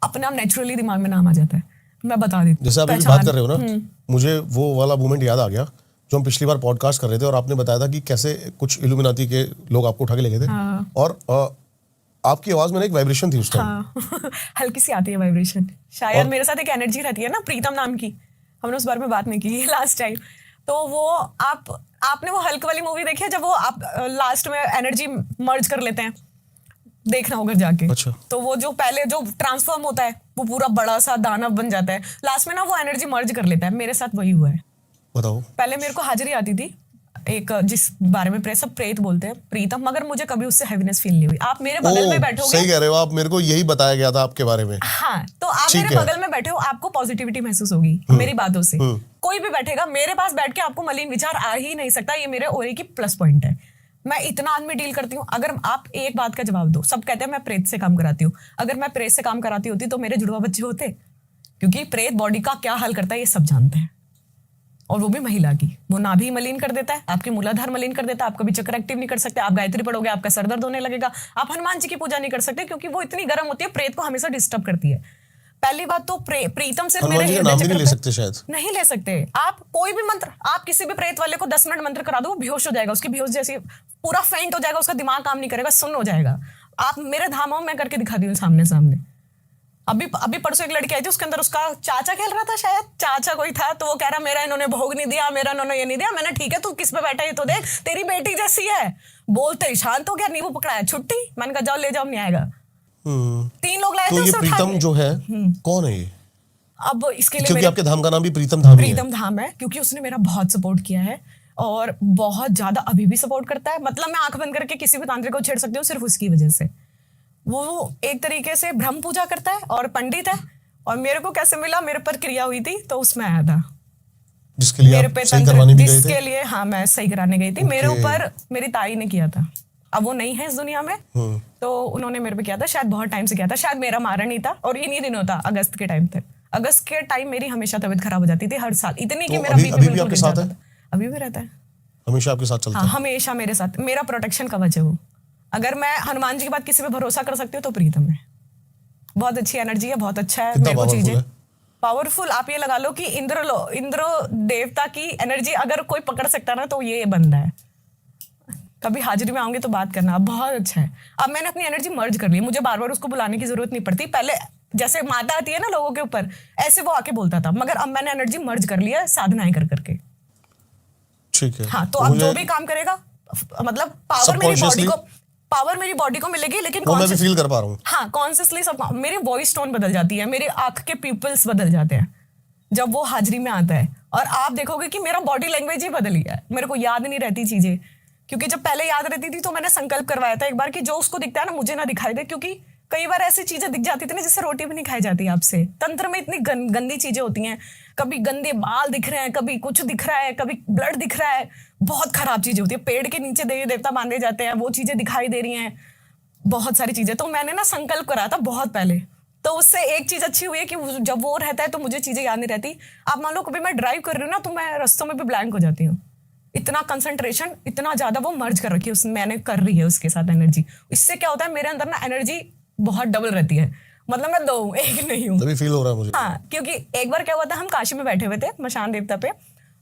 अपने आप नेचुरली दिमाग में नाम आ जाता है, मैं बता देती हूँ। जैसे आप अभी बात कर रहे हो ना, मुझे वो वाला मोमेंट याद आ गया जो हम पिछली बार पॉडकास्ट कर रहे थे, और आपने बताया था कि कैसे कुछ इल्यूमिनाती के लोग आपको उठा के ले गए थे। हाँ। और आपकी आवाज में एक वाइब्रेशन थी उस टाइम। हाँ, हल्की सी आती है वाइब्रेशन। शायद मेरे साथ एक एनर्जी रहती है ना, प्रीतम नाम की, हमने उस बारे में बात नहीं की लास्ट टाइम। तो वो आपने वो हल्क वाली मूवी देखी है, जब वो आप लास्ट में एनर्जी मर्ज कर लेते हैं, देखना होगा जाके। अच्छा। तो वो जो पहले जो ट्रांसफॉर्म होता है, वो पूरा बड़ा सा दानव बन जाता है, लास्ट में ना वो एनर्जी मर्ज कर लेता है। मेरे साथ वही हुआ है। बताओ। पहले मेरे को हाजिरी आती थी एक, जिस बारे में सब प्रेत बोलते हैं, प्रीतम, मगर मुझे कभी उससे हैवीनेस फील नहीं हुई। आप मेरे बगल में बैठोगे, सही कह रहे हो आप, मेरे को यही बताया गया था आपके बारे में। हाँ, तो आप मेरे बगल में बैठे हो, आपको पॉजिटिविटी महसूस होगी मेरी बातों से। कोई भी बैठेगा मेरे पास बैठ के, आपको मलिन विचार आ ही नहीं सकता। ये मेरे ओरे की प्लस पॉइंट है। मैं इतना आदमी डील करती हूँ। अगर आप एक बात का जवाब दो, सब कहते हैं मैं प्रेत से काम कराती हूँ। अगर मैं प्रेत से काम कराती होती तो मेरे जुड़वा बच्चे होते, क्योंकि प्रेत बॉडी का क्या हाल करता है ये सब जानते हैं। और वो भी महिला की, वो नाभि मलिन कर देता है, आपकी मूलाधार मलिन कर देता है, आप कभी चक्र एक्टिव नहीं कर सकते, आप गायत्री पढ़ोगे आपका सर दर्द होने लगेगा, आप हनुमान जी की पूजा नहीं कर सकते, क्योंकि वो इतनी गर्म होती है, प्रेत को हमेशा डिस्टर्ब करती है। पहली बात तो प्रीतम सिर्फ मेरे नाम भी नहीं ले सकते, शायद नहीं ले सकते। आप कोई भी मंत्र, आप किसी भी प्रेत वाले को 10 मिनट मंत्र करा दो, वो बेहोश हो जाएगा, उसकी बेहोश जैसी पूरा फेंट हो जाएगा, उसका दिमाग काम नहीं करेगा, सुन्न हो जाएगा। आप मेरे धाम आओ, मैं करके दिखाती हूँ सामने सामने। अभी परसों एक लड़की आई थी, उसके अंदर उसका चाचा खेल रहा था, शायद चाचा कोई था, तो वो कह रहा मेरा इन्होंने भोग नहीं दिया, मेरा इन्होंने ये नहीं दिया। मैंने ठीक है, तू किस पे बैठा है तो देख, तेरी बेटी जैसी है। बोलते ही शांत हो गया, नींबू पकड़ाया, छुट्टी। मैंने कहा जाओ ले जाओ, नहीं आएगा। 3 लोग लाए थे। तो ये प्रीतम जो है कौन है ये? अब इसके लिए क्योंकि आपके धाम का नाम भी प्रीतम धाम ही है। प्रीतम धाम है, क्योंकि उसने मेरा बहुत सपोर्ट किया है और बहुत ज्यादा अभी भी सपोर्ट करता है। मतलब मैं आंख बंद करके किसी भी तांत्रिक को छेड़ सकती हूँ सिर्फ उसकी वजह से। वो एक तरीके से ब्रह्म पूजा करता है और पंडित है। और मेरे को कैसे मिला, मेरे पर क्रिया हुई थी तो उसमें आया था, जिसके लिए मेरे आप पे सही करवाने भी गए थे? जिसके लिए हाँ मैं सही कराने गई थी। मेरे ऊपर मेरी ताई ने किया था। अब वो नहीं है इस दुनिया में। तो उन्होंने मेरे पे किया था, शायद बहुत टाइम से किया था, शायद मेरा मारा नहीं था, और इन्हीं दिनों था, अगस्त के टाइम थे। अगस्त के टाइम मेरी हमेशा तबीयत खराब हो जाती थी हर साल, इतनी कि तो मेरा अभी बीपी भी बिल्कुल आपके गिर साथ जाता है? था। अभी भी रहता है, हमेशा आपके साथ चलता हाँ, है? हमेशा मेरे साथ, मेरा प्रोटेक्शन कवच है वो। अगर मैं हनुमान जी की बात किसी पे भरोसा कर सकती हूँ तो प्रीतम है। बहुत अच्छी एनर्जी है, बहुत अच्छा है, कितना मेरे को powerful चीजें है? पावरफुल। आप ये लगा लो कि इंद्र देवता की एनर्जी अगर कोई पकड़ सकता ना तो ये बंदा है। कभी हाजिरी में आऊंगी तो बात करना, बहुत अच्छा है। अब मैंने अपनी एनर्जी मर्ज कर ली, मुझे बार बार उसको बुलाने की जरूरत नहीं पड़ती। पहले जैसे माता आती है ना लोगों के ऊपर, ऐसे वो आके बोलता था, मगर अब मैंने एनर्जी मर्ज कर लिया साधनाएं कर करके। ठीक है। हाँ, तो अब जो भी काम करेगा, मतलब पावर मेरी बॉडी को मिलेगी, लेकिन वो मैं भी फील कर पा रहा हूँ। हाँ, कॉन्शियसली सब, मेरी वॉइस टोन बदल जाती है, मेरे आंख के पिपल्स बदल जाते हैं जब वो हाजिरी में आता है। और आप देखोगे कि मेरा बॉडी लैंग्वेज ही बदल गया है, मेरे को याद नहीं रहती चीजें। क्योंकि जब पहले याद रहती थी तो मैंने संकल्प करवाया था एक बार कि जो उसको दिखता है ना मुझे ना दिखाई दे, क्योंकि कई बार ऐसी चीजें दिख जाती थी ना जिससे रोटी भी नहीं खाई जाती आपसे। तंत्र में इतनी गंदी चीजें होती हैं, कभी गंदे बाल दिख रहे हैं, कभी कुछ दिख रहा है, कभी ब्लड दिख रहा है, बहुत खराब चीजें होती है। पेड़ के नीचे देवी देवता बांधे जाते हैं, वो चीजें दिखाई दे रही हैं, बहुत सारी चीजें। तो मैंने ना संकल्प करा था बहुत पहले, तो उससे एक चीज अच्छी हुई है कि जब वो रहता है तो मुझे चीजें याद नहीं रहती। आप मान लो कभी मैं ड्राइव कर रही हूँ ना तो मैं रास्तों में भी ब्लैंक हो जाती हूँ। इतना कंसंट्रेशन, इतना ज्यादा वो मर्ज कर रखी है मैंने कर रही है उसके साथ एनर्जी। इससे क्या होता है, मेरे अंदर ना एनर्जी बहुत डबल रहती है, मतलब मैं 2 हूँ, एक नहीं हूँ। तभी फील हो रहा है मुझे। हाँ, क्योंकि एक बार क्या हुआ था, हम काशी में बैठे हुए थे मशान देवता पे,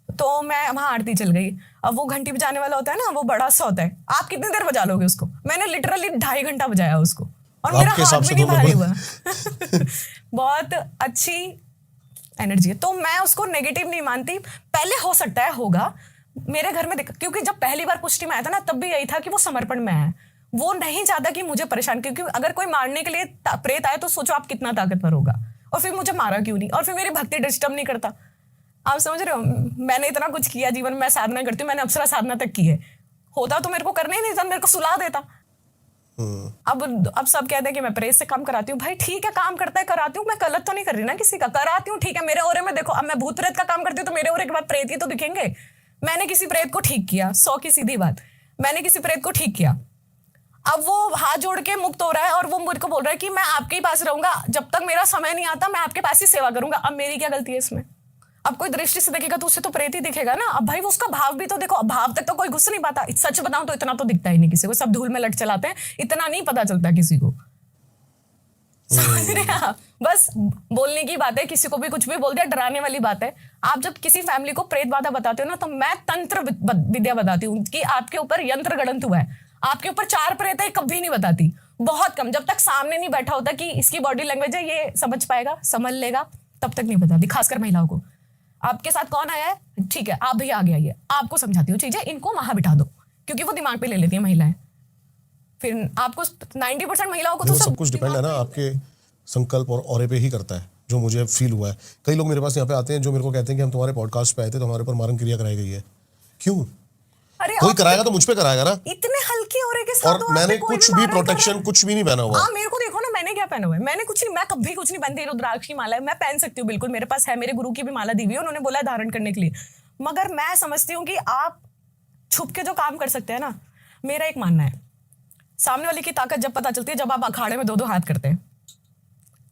तो मैं वहां आरती चल गई। अब वो घंटी बजाने वाला होता है ना, वो बड़ा सा होता है, आप कितनी देर बजा लोगे उसको? मैंने लिटरली 2.5 घंटा बजाया उसको, और मेरा हाथ भी नहीं भारी हुआ। बहुत अच्छी एनर्जी है, तो मैं उसको नेगेटिव नहीं मानती। पहले हो सकता है होगा मेरे घर में क्योंकि जब पहली बार पुष्टि में आया था ना, तब भी यही था कि वो समर्पण में है, वो नहीं चाहता कि मुझे परेशान, क्योंकि अगर कोई मारने के लिए प्रेत आए तो सोचो आप कितना ताकतवर होगा, और फिर मुझे मारा क्यों नहीं, और फिर मेरी भक्ति डिस्टर्ब नहीं करता। आप समझ रहे हो, मैंने इतना कुछ किया जीवन में, मैं साधना करती हूँ, मैंने अप्सरा साधना तक की है, होता तो मेरे को करने ही नहीं था, मेरे को सुला देता। अब सब कहते हैं कि मैं प्रेत से काम कराती हूँ। भाई ठीक है, काम करता है कराती हूँ, मैं गलत तो नहीं कर रही ना किसी का, कराती हूँ, ठीक है। मेरे ओरे में देखो, अब मैं भूत प्रेत का काम करती हूँ तो मेरे ओरे के बाद प्रेत ही तो दिखेंगे। मैंने किसी प्रेत को ठीक किया, 100 की सीधी बात, मैंने किसी प्रेत को ठीक किया, अब वो हाथ जोड़ के मुक्त हो रहा है, और वो मुझे को बोल रहा है कि मैं आपके ही पास रहूंगा जब तक मेरा समय नहीं आता, मैं आपके पास ही सेवा करूंगा। अब मेरी क्या गलती है इसमें? अब कोई दृष्टि से देखेगा तो उससे तो प्रेत ही दिखेगा ना। अब भाई वो उसका भाव भी तो देखो, भाव तक तो कोई घुस नहीं पाता। सच बताऊं तो इतना तो दिखता ही नहीं किसी को, सब धूल में लट चलाते हैं, इतना नहीं पता चलता किसी को। समझ रहे हैं आप? बस बोलने की बात है, किसी को भी कुछ भी बोल दिया, डराने वाली बात है। आप जब किसी फैमिली को प्रेत बाधा बताते हो ना, तो मैं तंत्र विद्या बताती हूँ कि आपके ऊपर यंत्र गणंत हुआ है, आपके ऊपर 4 प्रेत है, कभी नहीं बताती, बहुत कम। जब तक सामने नहीं बैठा होता कि इसकी बॉडी लैंग्वेज है, ये समझ पाएगा, समझ लेगा, तब तक नहीं बताती, खासकर महिलाओं को। आपके साथ कौन आया है, ठीक है, आप भी आगे आइए, आपको समझाती हूँ चीजें, इनको वहां बिठा दो, क्योंकि वो दिमाग पे ले लेती है महिलाएं। फिर आपको 90% महिलाओं को तो सब कुछ डिपेंड है ना आपके संकल्प और ऑरे पे ही करता है, जो मुझे फील हुआ है। कई लोग मेरे पास यहाँ पे आते हैं जो मेरे को कहते हैं कि हम तुम्हारे पॉडकास्ट पे आए थे तो हमारे ऊपर मारन क्रिया कराई गई है। क्यों? अरे कोई कराएगा तो मुझ पे कराएगा ना। इतने हल्के हो रहे के साथ, और तो मैंने कोई कुछ भी मारन कर प्रोटेक्शन रहा है। कुछ भी नहीं पहना हुआ। हाँ, मेरे को देखो ना, मैंने क्या पहना हुआ है, मैंने कुछ नहीं, मैं कभी कुछ नहीं पहनती। रुद्राक्ष की माला है, मैं पहन सकती हूँ, बिल्कुल मेरे पास है, मेरे गुरु की भी माला दी हुई है, उन्होंने बोला है धारण करने के लिए। मगर मैं समझती हूँ कि आप छुप के जो काम कर सकते हैं ना, मेरा एक मानना है, सामने वाले की ताकत जब पता चलती है जब आप अखाड़े में 2-2 हाथ करते हैं,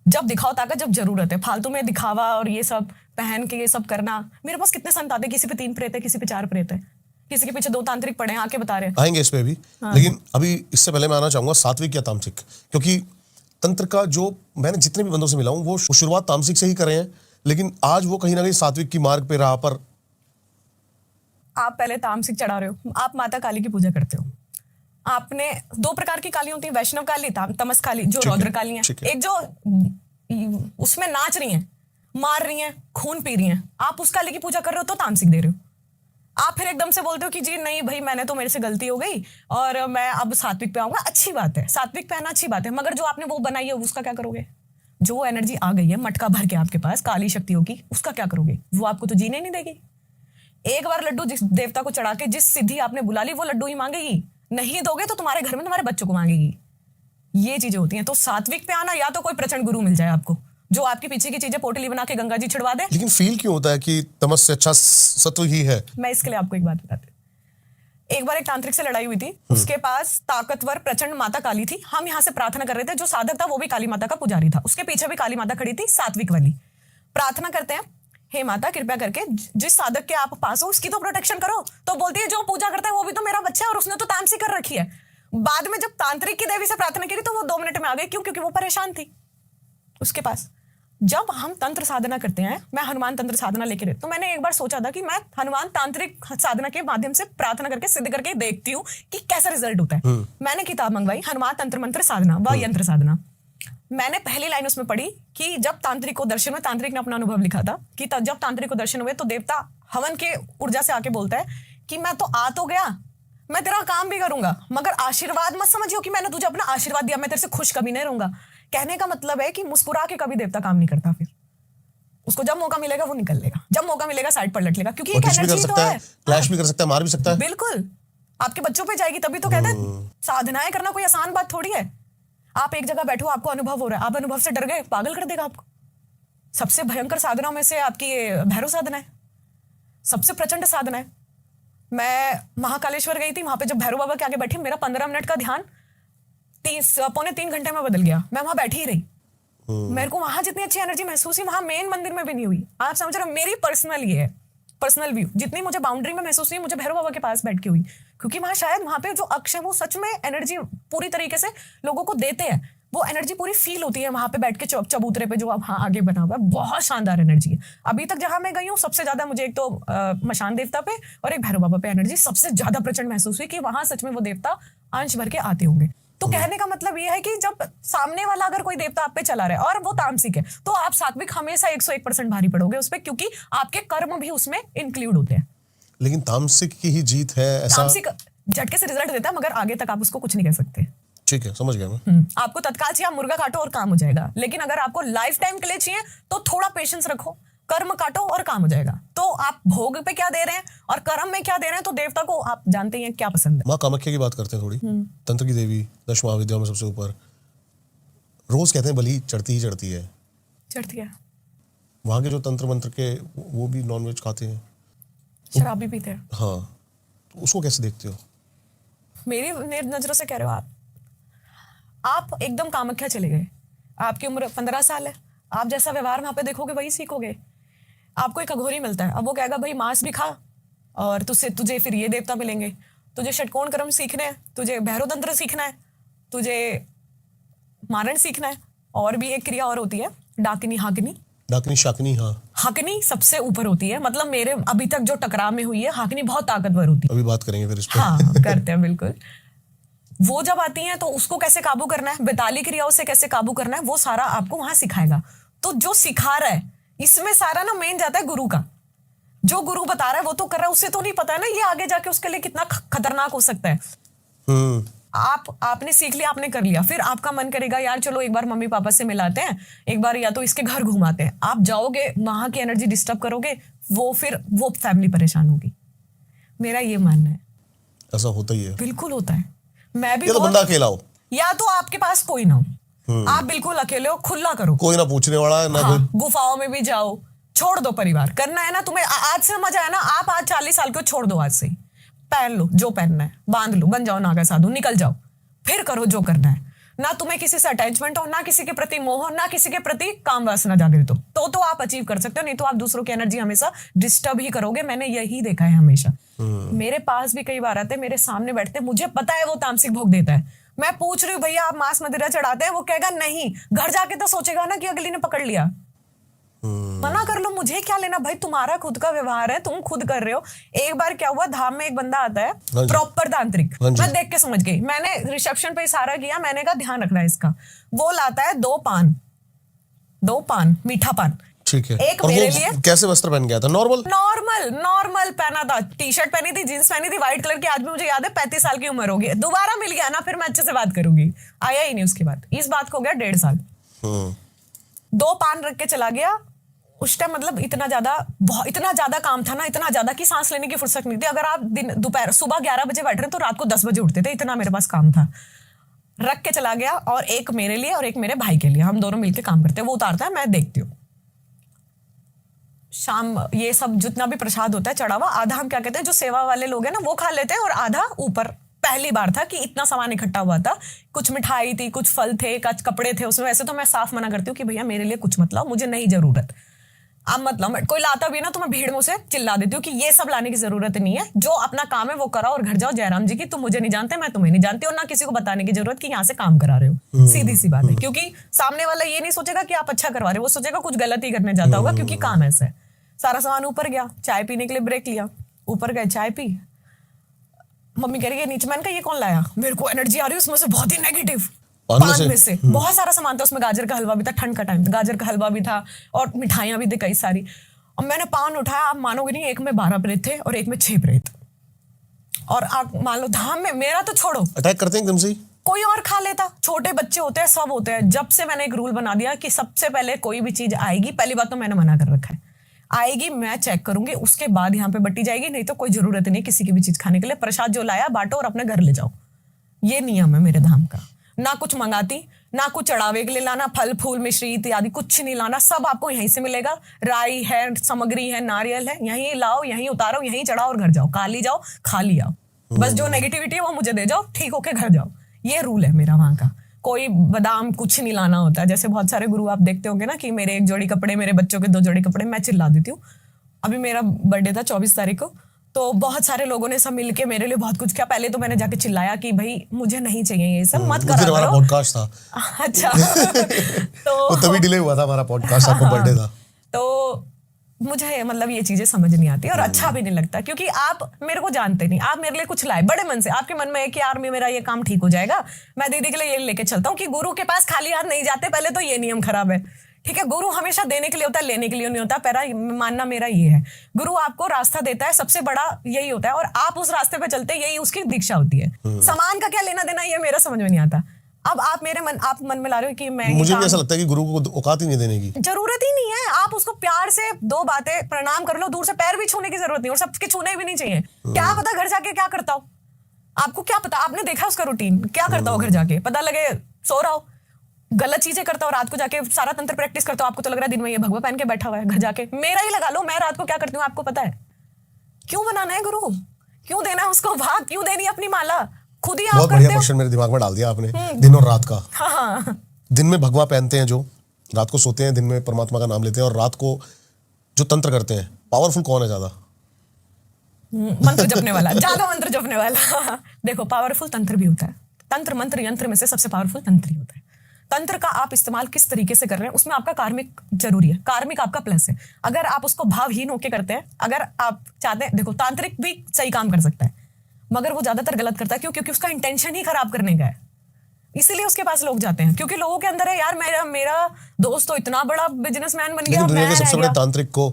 जब दिखाओ ताकत जब जरूरत है। फालतू में दिखावा और ये सब पहन के ये सब करना, मेरे पास कितने संत आते हैं, किसी पे 3 प्रेत है, किसी पे 4 प्रेत है, किसी के पीछे 2 तांत्रिक पड़े हैं, आके बता रहे हैं। आएंगे इस पे भी। हाँ। लेकिन अभी इससे पहले मैं आना चाहूंगा सात्विक या तामसिक, क्योंकि तंत्र का जो मैंने जितने भी बंदों से मिला हूं वो शुरुआत तामसिक से ही करे हैं, लेकिन आज वो कहीं ना कहीं सात्विक की मार्ग पे रहा। पर आप पहले तामसिक चढ़ा रहे हो, आप माता काली की पूजा करते हो। आपने 2 प्रकार की काली होती है, वैष्णव काली, तमस काली, जो रौद्र काली है। एक जो उसमें नाच रही हैं, मार रही हैं, खून पी रही हैं, आप उस काली की पूजा कर रहे हो तो तामसिक दे रहे हो। आप फिर एकदम से बोलते हो कि जी नहीं भाई, मैंने तो, मेरे से गलती हो गई और मैं अब सात्विक पे आऊंगा। अच्छी बात है, सात्विक पे आना अच्छी बात है, मगर जो आपने वो बनाई है उसका क्या करोगे? जो एनर्जी आ गई है मटका भर के आपके पास काली शक्तियों की, उसका क्या करोगे? वो आपको तो जीने नहीं देगी। एक बार लड्डू जिस देवता को चढ़ा के जिस सिद्धि आपने बुला ली, वो लड्डू ही मांगेगी। नहीं दोगे तो तुम्हारे घर में तुम्हारे बच्चों को मांगेगी। ये चीजें होती हैं। तो सात्विक पे आना, या तो कोई प्रचंड गुरु मिल जाए आपको जो आपके पीछे की चीजें पोटली बना के गंगा जी छिड़वा दे। लेकिन फील क्यों होता है कि तमस से अच्छा सत्व ही है? मैं इसके लिए आपको एक बात बताती हूँ। एक बार एक तांत्रिक से लड़ाई हुई थी, उसके पास ताकतवर प्रचंड माता काली थी। हम यहाँ से प्रार्थना कर रहे थे, जो साधक था वो भी काली माता का पुजारी था, उसके पीछे भी काली माता खड़ी थी, सात्विक वाली। प्रार्थना करते हैं, हे माता कृपया करके जिस साधक के आप पास हो उसकी तो प्रोटेक्शन करो। तो बोलती है जो पूजा करता है वो भी तो मेरा बच्चा है और उसने तो तामसी कर रखी है। बाद में जब तांत्रिक की देवी से प्रार्थना करी तो वो 2 मिनट में आ गई। क्यों? क्योंकि वो परेशान थी उसके पास। जब हम तंत्र साधना करते हैं, मैं हनुमान तंत्र साधना लेके तो मैंने एक बार सोचा था कि मैं हनुमान तांत्रिक साधना के माध्यम से प्रार्थना करके सिद्ध करके देखती हूँ कि कैसा रिजल्ट होता है। मैंने किताब मंगवाई, हनुमान तंत्र मंत्र साधना व यंत्र साधना। मैंने पहली लाइन उसमें पढ़ी कि जब तांत्रिक को दर्शन हुए, तांत्रिक ने अपना अनुभव लिखा था कि जब तांत्रिक को दर्शन हुए तो देवता हवन के ऊर्जा से आके बोलता है कि मैं तो आ तो गया, मैं तेरा काम भी करूंगा, मगर आशीर्वाद मत समझियो कि मैंने तुझे अपना आशीर्वाद दिया, मैं तेरे से खुश कभी नहीं रहूंगा। कहने का मतलब है कि मुस्कुरा के कभी देवता काम नहीं करता। फिर उसको जब मौका मिलेगा वो निकल लेगा, जब मौका मिलेगा साइड पर लट लेगा, क्योंकि एक एनर्जी तो है। क्लैश भी कर सकता है, मार भी सकता है। बिल्कुल, आपके बच्चों पे जाएगी। तभी तो कहते हैं साधनाएं करना कोई आसान बात थोड़ी है। आप एक जगह बैठो, आपको अनुभव हो रहा है, आप अनुभव से डर गए, पागल कर देगा आपको। सबसे भयंकर साधनाओं में से आपकी ये भैरव साधना है, सबसे प्रचंड साधना है। मैं महाकालेश्वर गई थी, वहां पे जब भैरव बाबा के आगे बैठी, मेरा 15 मिनट का ध्यान 3 घंटे में बदल गया। मैं वहां बैठी ही रही। मेरे को वहां जितनी अच्छी एनर्जी महसूस हुई वहां मेन मंदिर में भी नहीं हुई। आप समझ रहे हो, मेरी पर्सनल ये है, पर्सनल व्यू। जितनी मुझे बाउंड्री में महसूस हुई मुझे भैरव बाबा के पास बैठ के हुई, क्योंकि वहां शायद वहां पे जो अक्ष है वो सच में एनर्जी पूरी तरीके से लोगों को देते हैं। वो एनर्जी पूरी फील होती है वहां पे बैठ के चबूतरे पे जो अब हाँ आगे बना हुआ है। बहुत शानदार एनर्जी है। अभी तक जहां मैं गई हूँ सबसे ज्यादा मुझे एक तो मशान देवता पे और एक भैरव बाबा पे एनर्जी सबसे ज्यादा प्रचंड महसूस हुई कि वहां सच में वो देवता अंश भर के आते होंगे। तो कहने का मतलब ये है कि जब सामने वाला अगर कोई देवता आप पे चला रहा है और वो तामसिक है तो आप सात्विक हमेशा 101% भारी पड़ोगे उस पर, क्योंकि आपके कर्म भी उसमें इंक्लूड होते हैं। लेकिन तामसिक की ही जीत है ऐसा? तामसिक झटके से रिजल्ट देता है, मगर आगे तक आप उसको कुछ नहीं कह सकते। ठीक है, समझ गया मैं। आपको तत्काल चाहिए, आप मुर्गा काटो और काम हो जाएगा। लेकिन अगर आपको लाइफ टाइम के लिए चाहिए तो थोड़ा पेशेंस रखो, कर्म काटो और काम हो जाएगा। तो आप भोग पे क्या दे रहे हैं और कर्म में क्या दे रहे हैं, तो देवता को आप जानते हैं क्या पसंद है। माँ कामाख्या की बात करते हैं थोड़ी। तंत्र की देवी, 10 महाविद्याओं में सबसे ऊपर। रोज कहते हैं बलि चढ़ती ही चढ़ती है। चढ़ती है। वहां के जो तंत्र मंत्र के वो भी नॉनवेज खाते हैं, शराब भी पीते हैं। हाँ, तो उसको कैसे देखते हो? मेरी नजरों से कह रहे हो आप एकदम कामाख्या चले गए, आपकी उम्र 15 साल है, आप जैसा व्यवहार वहां पे देखोगे वही सीखोगे। आपको एक अघोरी मिलता है, अब वो कहेगा भाई मांस भी खा और तुझे फिर ये देवता मिलेंगे, तुझे षटकोण कर्म सीखने हैं, तुझे भैरव तंत्र सीखना है, तुझे मारण सीखना है। और भी एक क्रिया और होती है, डाकिनी हाकिनी। डाकिनी शाकिनी, हाँ। हाकिनी सबसे ऊपर होती है, मतलब मेरे अभी तक जो टकराव में हुई है हाकिनी बहुत ताकतवर होती है। अभी बात करेंगे फिर इस पर। हाँ करते हैं बिल्कुल। वो जब आती हैं तो उसको कैसे काबू करना है, बेताली क्रियाओं से कैसे काबू करना है, वो सारा आपको वहां सिखाएगा। तो जो सिखा रहा है इसमें सारा ना मेन जाता है गुरु का। जो गुरु बता रहा है वो तो कर रहा है, उससे तो नहीं पता है ना ये आगे जाके उसके लिए कितना खतरनाक हो सकता है। आपने सीख लिया, आपने कर लिया, फिर आपका मन करेगा यार चलो एक बार मम्मी पापा से मिलाते हैं, एक बार या तो इसके घर घुमाते हैं। आप जाओगे वहां की एनर्जी डिस्टर्ब करोगे, वो फैमिली परेशान होगी। मेरा ये मानना है। ऐसा होता ही है, बिल्कुल होता है। मैं भी तो बंदा अकेला हो या तो आपके पास कोई ना हो, आप बिल्कुल अकेले हो, खुला करो, कोई ना पूछने वाला है ना। हाँ, कोई गुफाओं में भी जाओ, छोड़ दो परिवार। करना है ना तुम्हें, आज से मजा है ना, आप आज 40 साल के हो, छोड़ दो आज से ही। पहन लो जो पहनना है, बांध लो, बन जाओ नागा साधु, निकल जाओ, फिर करो जो करना है। ना तुम्हें किसी से अटैचमेंट हो, ना किसी के प्रति मोह हो, ना किसी के प्रति काम वासना जागृत हो, तो आप अचीव कर सकते हो। नहीं तो आप दूसरों की एनर्जी हमेशा डिस्टर्ब ही करोगे। मैंने यही देखा है हमेशा। मेरे पास भी कई बार आते, मेरे सामने बैठते, मुझे पता है वो तामसिक भोग देता है। मैं पूछ रही हूँ भैया आप मांस मदिरा चढ़ाते हैं, वो कहेगा नहीं। घर जाके तो सोचेगा ना कि अगली ने पकड़ लिया। मना कर लो, मुझे क्या लेना भाई, तुम्हारा खुद का व्यवहार है, तुम खुद कर रहे हो। एक बार क्या हुआ, धाम में एक बंदा आता है प्रॉपर तांत्रिक, मैं देख के समझ गई। मैंने रिसेप्शन पे इशारा किया, मैंने कहा ध्यान रखना है इसका। वो लाता है 2 पान, मीठा पान। ठीक है। एक मेरे लिए। कैसे वस्त्र पहन गया था? नॉर्मल पहना था, टी शर्ट पहनी थी, जींस पहनी थी, व्हाइट कलर की। आज भी मुझे याद है 35 साल की उम्र होगी। दोबारा मिल गया ना, फिर मैं अच्छे से बात करूंगी। आया ही नहीं उसके बाद। इस बात को हो गया 1.5 साल। 2 पान रख के चला गया। उस टाइम मतलब इतना ज्यादा काम था ना, इतना ज्यादा कि सांस लेने की फुर्सत नहीं थी। अगर आप दोपहर सुबह 11 बजे बैठ रहे तो रात को 10 बजे उठते थे, इतना मेरे पास काम था। रख के चला गया, और एक मेरे लिए और एक मेरे भाई के लिए, हम दोनों मिलकर काम करते हैं। वो उतारता है, मैं देखती हूँ। शाम ये सब जितना भी प्रसाद होता है चढ़ा हुआ, आधा हम क्या कहते हैं जो सेवा वाले लोग हैं ना वो खा लेते हैं और आधा ऊपर। पहली बार था कि इतना सामान इकट्ठा हुआ था, कुछ मिठाई थी, कुछ फल थे, कुछ कपड़े थे उसमें। वैसे तो मैं साफ मना करती हूँ कि भैया मेरे लिए कुछ मत लाओ, मुझे नहीं जरूरत। अब मतलब कोई लाता भी ना तो मैं भीड़ में उसे चिल्ला देती हूँ कि ये सब लाने की जरूरत नहीं है, जो अपना काम है वो कराओ और घर जाओ। जयराम जी की तुम मुझे नहीं जानते, मैं तुम्हें नहीं जानती, और ना किसी को बताने की जरूरत कि यहाँ से काम करा रहे हो। सीधी सी बात है, क्योंकि सामने वाला ये नहीं सोचेगा कि आप अच्छा करवा रहे हो, वो सोचेगा कुछ गलत ही करने जाता होगा, क्योंकि काम ऐसा है। सारा सामान ऊपर गया, चाय पीने के लिए ब्रेक लिया, ऊपर गए चाय पी, मम्मी कह रही है नीचे। मैंने कहा ये कौन लाया? मेरे को एनर्जी आ रही है उसमें से बहुत ही नेगेटिव। पान में से बहुत सारा सामान था उसमें, गाजर का हलवा भी था, ठंड का टाइम था, गाजर का हलवा भी था और मिठाइयां भी थी कई सारी। और मैंने पान उठाया, आप मानोगे नहीं, एक में 12 प्रेत थे और एक में 6 प्रेत। और आप मान लो धाम में, मेरा तो छोड़ो, अटैक करते हैं एकदम से। कोई और खा लेता, छोटे बच्चे होते हैं, सब होते हैं। जब से मैंने एक रूल बना दिया कि सबसे पहले कोई भी चीज आएगी, पहली बात तो मैंने मना कर रखा है, आएगी मैं चेक करूंगी, उसके बाद यहाँ पे बट्टी जाएगी, नहीं तो कोई जरूरत नहीं किसी की भी चीज खाने के लिए। प्रसाद जो लाया बांटो और अपने घर ले जाओ, ये नियम है मेरे धाम का। ना कुछ मंगाती, ना कुछ चढ़ावे के लिए लाना, फल फूल मिश्री इत्यादि कुछ नहीं लाना, सब आपको यहीं से मिलेगा। राई है, सामग्री है, नारियल है, यहीं लाओ, यहीं उतारो, यहीं चढ़ाओ और घर जाओ, काली जाओ, खा लिया। बस जो नेगेटिविटी है वो मुझे दे जाओ, ठीक होके घर जाओ। ये रूल है मेरा वहां का। कोई बादाम कुछ नहीं लाना होता है। जैसे बहुत सारे गुरु आप देखते होंगे ना कि मेरे 1 जोड़ी कपड़े, मेरे बच्चों के 2 जोड़ी कपड़े, मैं चिल्ला देती हूँ। अभी मेरा बर्थडे था 24 तारीख को, तो बहुत सारे लोगों ने सब मिलके मेरे लिए बहुत कुछ किया। पहले तो मैंने जाके चिल्लाया कि भाई मुझे नहीं चाहिए ये सब, मत करा करो। हमारा पॉडकास्ट था। अच्छा तो तभी डिले हुआ था हमारा पॉडकास्ट, आपका बर्थडे था। तो मुझे मतलब ये चीजें समझ नहीं आती और अच्छा भी नहीं लगता, क्योंकि आप मेरे को जानते नहीं, आप मेरे लिए कुछ लाए बड़े मन से, आपके मन में है कि यार मेरा ये काम ठीक हो जाएगा, मैं दीदी के लिए ये लेके चलता हूँ। कि गुरु के पास खाली हाथ नहीं जाते, पहले तो ये नियम खराब है। ठीक है, गुरु हमेशा देने के लिए होता है, लेने के लिए नहीं होता। पहला मानना मेरा ये है, गुरु आपको रास्ता देता है, सबसे बड़ा यही होता है, और आप उस रास्ते पे चलते, यही उसकी दीक्षा होती है। सामान का क्या लेना देना, ये मेरा समझ में नहीं आता। अब आप मन में ला रहे हो कि मैं, मुझे भी ऐसा लगता है कि गुरु को औकात ही नहीं देने की, जरूरत ही नहीं है। आप उसको प्यार से 2 बातें प्रणाम कर लो, दूर से पैर भी छूने की जरूरत नहीं, और सबके छूने भी नहीं चाहिए। क्या पता घर जाके क्या करता हो, आपको क्या पता, आपने देखा उसका रूटीन क्या करता हो घर जाके, पता लगे सो रहा हो, गलत चीजें करता हो, रात को जाके सारा तंत्र प्रैक्टिस करता हो, आपको तो लग रहा है दिन में ये भगवा पहन के बैठा हुआ है। घर जाके मेरा ही लगा लो, मैं रात को क्या करती हूँ आपको पता है? क्यों बनाना है गुरु, क्यों देना है उसको भाग, क्यों देनी अपनी माला, खुद ही आप बहुत बढ़िया क्वेश्चन मेरे दिमाग में डाल दिया आपने। दिन और रात का। हाँ। दिन में भगवा पहनते हैं जो, रात को सोते हैं, दिन में परमात्मा का नाम लेते हैं, और रात को जो तंत्र करते हैं, पावरफुल कौन है ज्यादा? मंत्र जपने वाला, ज्यादा मंत्र जपने वाला। देखो पावरफुल तंत्र भी होता है, तंत्र मंत्र यंत्र में से सबसे पावरफुल तंत्र ही होता है। तंत्र का आप इस्तेमाल किस तरीके से कर रहे हैं, उसमें आपका कार्मिक जरूरी है, कार्मिक आपका प्लस है। अगर आप उसको भावहीन होकर करते हैं, अगर आप चाहते हैं, देखो तांत्रिक भी सही काम कर सकता है, मगर वो ज्यादातर गलत करता है। क्यों? क्योंकि उसका इंटेंशन ही खराब करने का है, इसीलिए उसके पास लोग जाते हैं। क्योंकि लोगों के अंदर है यार, मेरा दोस्त तो इतना बड़ा बिजनेसमैन बन गया, लेकिन दुनिया मैं के सबसे रह बड़े गया। तांत्रिक को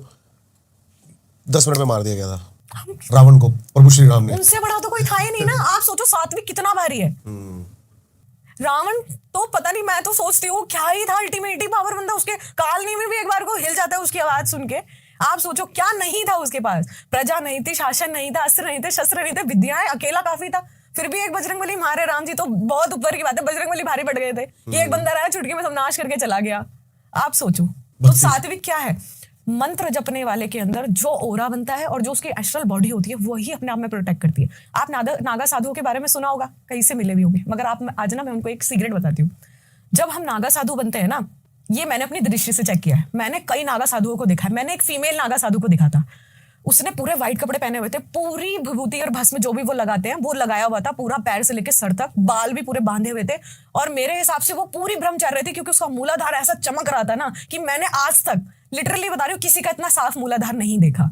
10 मिनट में मार दिया गया था, रावण को, प्रभु श्री राम ने। उनसे बड़ा तो कोई था ही नहीं ना। आप सोचो सात्विक कितना भारी है। रावण तो पता नहीं, मैं तो सोचती हूँ क्या ही था, अल्टीमेटली पावर बंदा। उसके कालनी में भी एक बार को हिल जाता है उसकी आवाज सुन के। आप सोचो क्या नहीं था उसके पास, प्रजा नहीं थी, शासन नहीं था, अस्त्र नहीं थे, शस्त्र नहीं थे, विद्याएं, अकेला काफी था। फिर भी एक बजरंगबली मारे, राम जी तो बहुत ऊपर की बात है, बजरंगबली भारी पड़ गए थे कि एक बंदा रहा चुटकी में सब नाश करके चला गया। आप सोचो तो सात्विक क्या है। मंत्र जपने वाले के अंदर जो ओरा बनता है और जो उसकी एस्ट्रल बॉडी होती है, वही अपने आप में प्रोटेक्ट करती है। आप नागा साधुओं के बारे में सुना होगा, कहीं से मिले भी होंगे, मगर आप आज ना मैं उनको एक सीक्रेट बताती हूँ। जब हम नागा साधु बनते हैं ना, ये मैंने अपनी दृष्टि से चेक किया है, मैंने कई नागा साधुओं को देखा है। मैंने एक फीमेल नागा साधु को देखा था, उसने पूरे व्हाइट कपड़े पहने हुए थे, पूरी विभूति और भस्म जो भी वो लगाते हैं वो लगाया हुआ था, पूरा पैर से लेकर सर तक, बाल भी पूरे बांधे हुए थे। और मेरे हिसाब से वो पूरी ब्रह्मचारी थी, क्योंकि उसका मूलाधार ऐसा चमक रहा था ना कि मैंने आज तक, लिटरली बता रही हूँ, किसी का इतना साफ मूलाधार नहीं देखा।